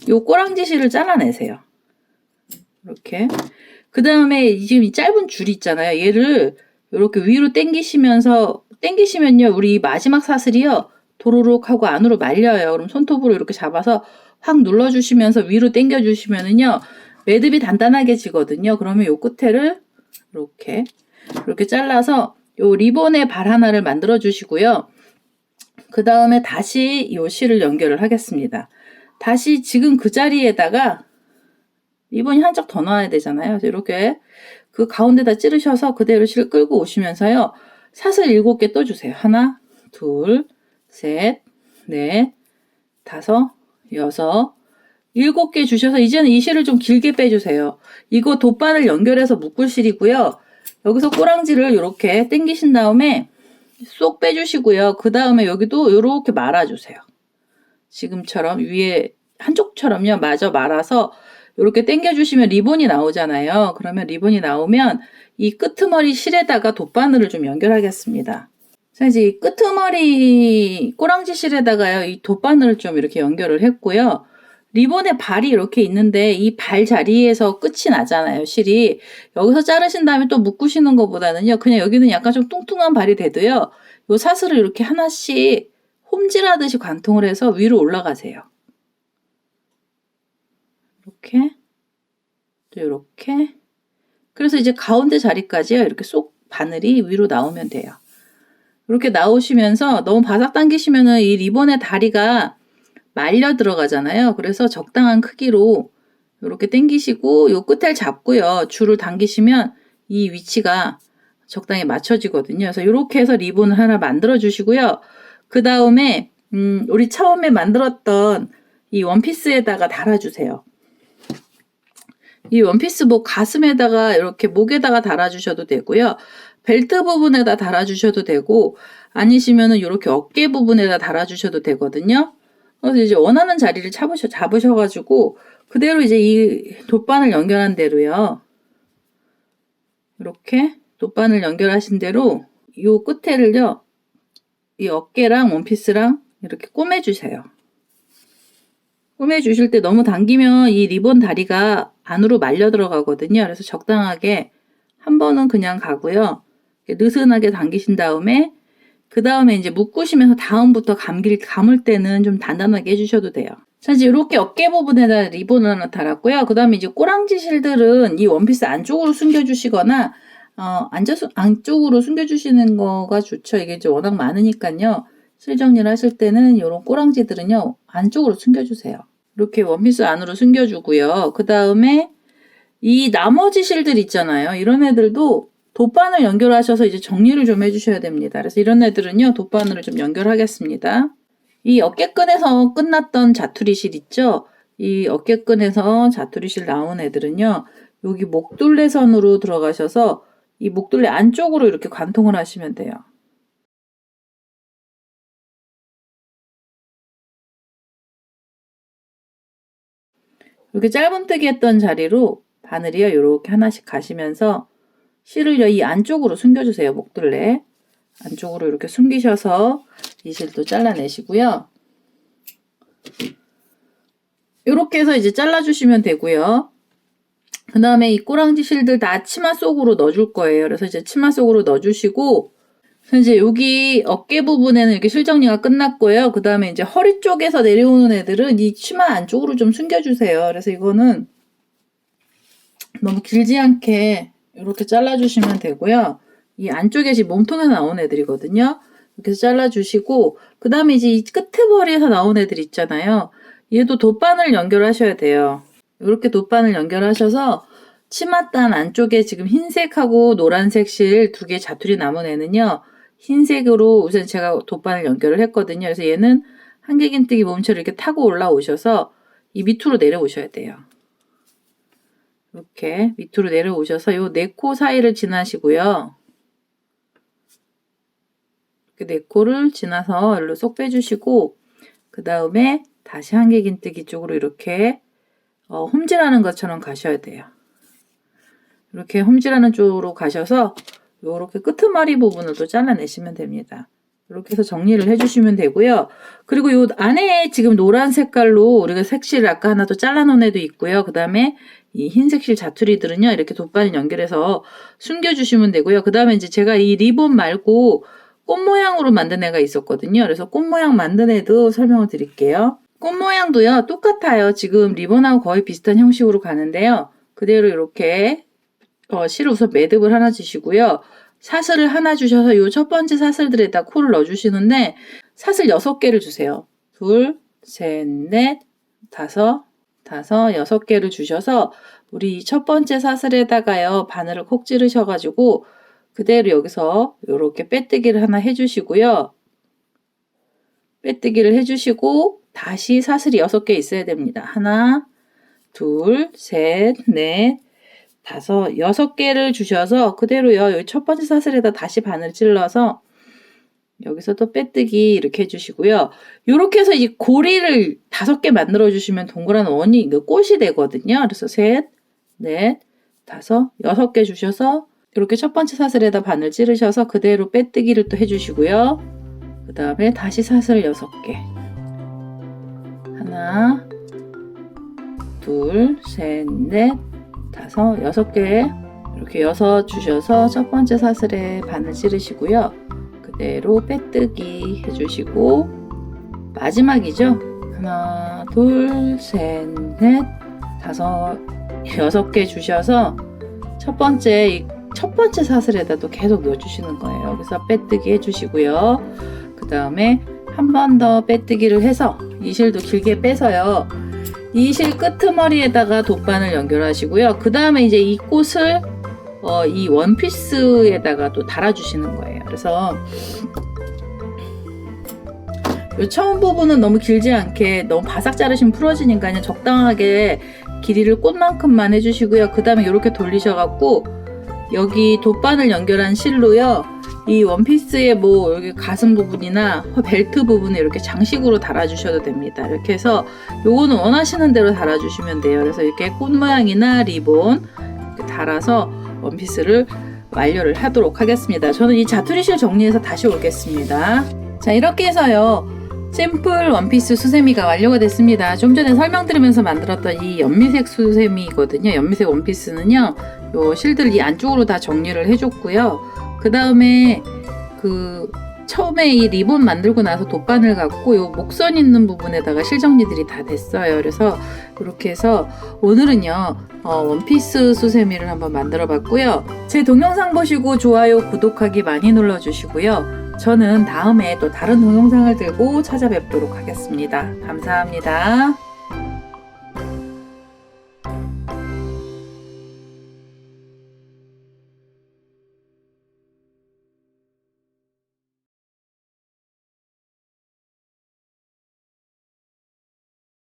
요 꼬랑지실을 잘라내세요. 이렇게. 그 다음에 지금 이 짧은 줄이 있잖아요. 얘를 이렇게 위로 당기시면요. 우리 마지막 사슬이요. 도로록 하고 안으로 말려요. 그럼 손톱으로 이렇게 잡아서 확 눌러주시면서 위로 당겨주시면은요. 매듭이 단단하게 지거든요. 그러면 요 끝에를 이렇게 잘라서 요 리본의 발 하나를 만들어 주시고요. 그 다음에 다시 요 실을 연결을 하겠습니다. 다시 지금 그 자리에다가 리본이 한 짝 더 넣어야 되잖아요. 그래서 이렇게 그 가운데다 찌르셔서 그대로 실 끌고 오시면서요. 사슬 7개 또 주세요. 하나, 둘, 셋, 넷, 5, 6, 7개 주셔서 이제는 이 실을 좀 길게 빼주세요. 이거 돗바늘 연결해서 묶을 실이고요. 여기서 꼬랑지를 이렇게 당기신 다음에 쏙 빼주시고요. 그 다음에 여기도 이렇게 말아주세요. 지금처럼 위에 한쪽처럼요. 마저 말아서 이렇게 당겨주시면 리본이 나오잖아요. 그러면 리본이 나오면 이 끄트머리 실에다가 돗바늘을 좀 연결하겠습니다. 자, 이제 이 끄트머리 꼬랑지 실에다가요. 이 돗바늘을 좀 이렇게 연결을 했고요. 리본의 발이 이렇게 있는데 이 발 자리에서 끝이 나잖아요. 실이. 여기서 자르신 다음에 또 묶으시는 것보다는요. 그냥 여기는 약간 좀 뚱뚱한 발이 돼도요. 요 사슬을 이렇게 하나씩 홈질하듯이 관통을 해서 위로 올라가세요. 이렇게 또 이렇게. 그래서 이제 가운데 자리까지요. 이렇게 쏙 바늘이 위로 나오면 돼요. 이렇게 나오시면서 너무 바삭 당기시면은 이 리본의 다리가 말려 들어가잖아요. 그래서 적당한 크기로 이렇게 당기시고 요 끝을 잡고요. 줄을 당기시면 이 위치가 적당히 맞춰지거든요. 그래서 이렇게 해서 리본을 하나 만들어 주시고요. 그 다음에 우리 처음에 만들었던 이 원피스에다가 달아주세요. 이 원피스 뭐 가슴에다가 이렇게 목에다가 달아주셔도 되고요. 벨트 부분에다 달아주셔도 되고 아니시면은 이렇게 어깨 부분에다 달아주셔도 되거든요. 그래서 이제 원하는 자리를 잡으셔가지고 그대로 이제 이 돗바늘 연결한 대로요. 이렇게 돗바늘 연결하신 대로 이 끝에를요. 이 어깨랑 원피스랑 이렇게 꼬매주세요. 꼬매주실 때 너무 당기면 이 리본 다리가 안으로 말려 들어가거든요. 그래서 적당하게 한 번은 그냥 가고요. 느슨하게 당기신 다음에 그 다음에 이제 묶으시면서 다음부터 감을 때는 좀 단단하게 해주셔도 돼요. 자, 이제 이렇게 어깨 부분에다 리본을 하나 달았고요. 그 다음에 이제 꼬랑지 실들은 이 원피스 안쪽으로 숨겨주시거나 안쪽으로 숨겨주시는 거가 좋죠. 이게 이제 워낙 많으니까요. 실 정리를 하실 때는 이런 꼬랑지들은요 안쪽으로 숨겨주세요. 이렇게 원피스 안으로 숨겨주고요. 그 다음에 이 나머지 실들 있잖아요. 이런 애들도 돗바늘 연결하셔서 이제 정리를 좀 해주셔야 됩니다. 그래서 이런 애들은요 돗바늘을 좀 연결하겠습니다. 이 어깨끈에서 끝났던 자투리 실 있죠? 이 어깨끈에서 자투리 실 나온 애들은요 여기 목둘레선으로 들어가셔서 이 목둘레 안쪽으로 이렇게 관통을 하시면 돼요. 이렇게 짧은뜨기 했던 자리로 바늘이요 이렇게 하나씩 가시면서 실을요 이 안쪽으로 숨겨주세요. 목둘레 안쪽으로 이렇게 숨기셔서 이 실도 잘라내시고요. 이렇게 해서 이제 잘라주시면 되고요. 그 다음에 이 꼬랑지 실들 다 치마 속으로 넣어줄 거예요. 그래서 이제 치마 속으로 넣어주시고 그래서 이제 여기 어깨 부분에는 이렇게 실 정리가 끝났고요. 그 다음에 이제 허리 쪽에서 내려오는 애들은 이 치마 안쪽으로 좀 숨겨주세요. 그래서 이거는 너무 길지 않게 이렇게 잘라주시면 되고요. 이 안쪽에 지금 몸통에서 나온 애들이거든요. 이렇게 해서 잘라주시고 그 다음에 이제 이 끝머리에서 나온 애들 있잖아요. 얘도 돗바늘 연결하셔야 돼요. 이렇게 돗바늘 연결하셔서 치맛단 안쪽에 지금 흰색하고 노란색 실 두 개 자투리 남은 애는요. 흰색으로 우선 제가 돗바늘 연결을 했거든요. 그래서 얘는 한길긴뜨기 몸처럼 이렇게 타고 올라오셔서 이 밑으로 내려오셔야 돼요. 이렇게 밑으로 내려오셔서 요 네 코 사이를 지나시고요. 이렇게 네 코를 지나서 일로 쏙 빼주시고 그 다음에 다시 한길긴뜨기 쪽으로 이렇게 홈질하는 것처럼 가셔야 돼요. 이렇게 홈질하는 쪽으로 가셔서 이렇게 끄트머리 부분을 또 잘라내시면 됩니다. 이렇게 해서 정리를 해주시면 되고요. 그리고 이 안에 지금 노란 색깔로 우리가 색실 아까 하나 또 잘라놓은 애도 있고요. 그 다음에 이 흰색 실 자투리들은요. 이렇게 돗바늘 연결해서 숨겨주시면 되고요. 그 다음에 이제 제가 이 리본 말고 꽃 모양으로 만든 애가 있었거든요. 그래서 꽃 모양 만든 애도 설명을 드릴게요. 꽃 모양도요. 똑같아요. 지금 리본하고 거의 비슷한 형식으로 가는데요. 그대로 이렇게 실을 우선 매듭을 하나 주시고요. 사슬을 하나 주셔서 이 첫 번째 사슬들에다 코를 넣어주시는데 사슬 6개를 주세요. 2, 셋, 넷, 다섯, 6개를 주셔서 우리 첫 번째 사슬에다가요. 바늘을 콕 찌르셔가지고 그대로 여기서 이렇게 빼뜨기를 하나 해주시고요. 빼뜨기를 해주시고 다시 사슬이 6개 있어야 됩니다. 하나, 둘, 셋, 넷, 다섯, 6개를 주셔서 그대로요. 여기 첫 번째 사슬에다 다시 바늘 찔러서 여기서 또 빼뜨기 이렇게 해주시고요. 이렇게 해서 이 고리를 5개 만들어 주시면 동그란 원이 꽃이 되거든요. 그래서 셋, 넷, 다섯, 6개 주셔서 이렇게 첫 번째 사슬에다 바늘 찌르셔서 그대로 빼뜨기를 또 해주시고요. 그 다음에 다시 사슬 6개. 하나, 둘, 셋, 넷, 다섯, 6개 이렇게 6 주셔서 첫 번째 사슬에 바늘 찌르시고요. 그대로 빼뜨기 해주시고 마지막이죠. 하나, 둘, 셋, 넷, 다섯, 6개 주셔서 첫 번째 사슬에다 또 계속 넣어주시는 거예요. 그래서 빼뜨기 해주시고요. 그 다음에 한 번 더 빼뜨기를 해서 이 실도 길게 빼서요. 이 실 끄트머리에다가 돗바늘 연결하시고요. 그 다음에 이제 이 꽃을 이 원피스에다가 또 달아주시는 거예요. 그래서 요 처음 부분은 너무 길지 않게 너무 바삭 자르시면 풀어지니까 그냥 적당하게 길이를 꽃만큼만 해주시고요. 그 다음에 이렇게 돌리셔갖고 여기 돗바늘 연결한 실로요. 이 원피스의 뭐 여기 가슴 부분이나 벨트 부분에 이렇게 장식으로 달아주셔도 됩니다. 이렇게 해서 요거는 원하시는 대로 달아주시면 돼요. 그래서 이렇게 꽃 모양이나 리본 이렇게 달아서 원피스를 완료를 하도록 하겠습니다. 저는 이 자투리실 정리해서 다시 오겠습니다. 자, 이렇게 해서요. 심플 원피스 수세미가 완료가 됐습니다. 좀 전에 설명드리면서 만들었던 이 연미색 수세미거든요. 연미색 원피스는요. 요 실들 이 안쪽으로 다 정리를 해줬고요. 그 다음에 처음에 이 리본 만들고 나서 돗바늘 갖고 요 목선 있는 부분에다가 실 정리들이 다 됐어요. 그래서 이렇게 해서 오늘은요 원피스 수세미를 한번 만들어 봤고요. 제 동영상 보시고 좋아요, 구독하기 많이 눌러주시고요. 저는 다음에 또 다른 동영상을 들고 찾아뵙도록 하겠습니다. 감사합니다.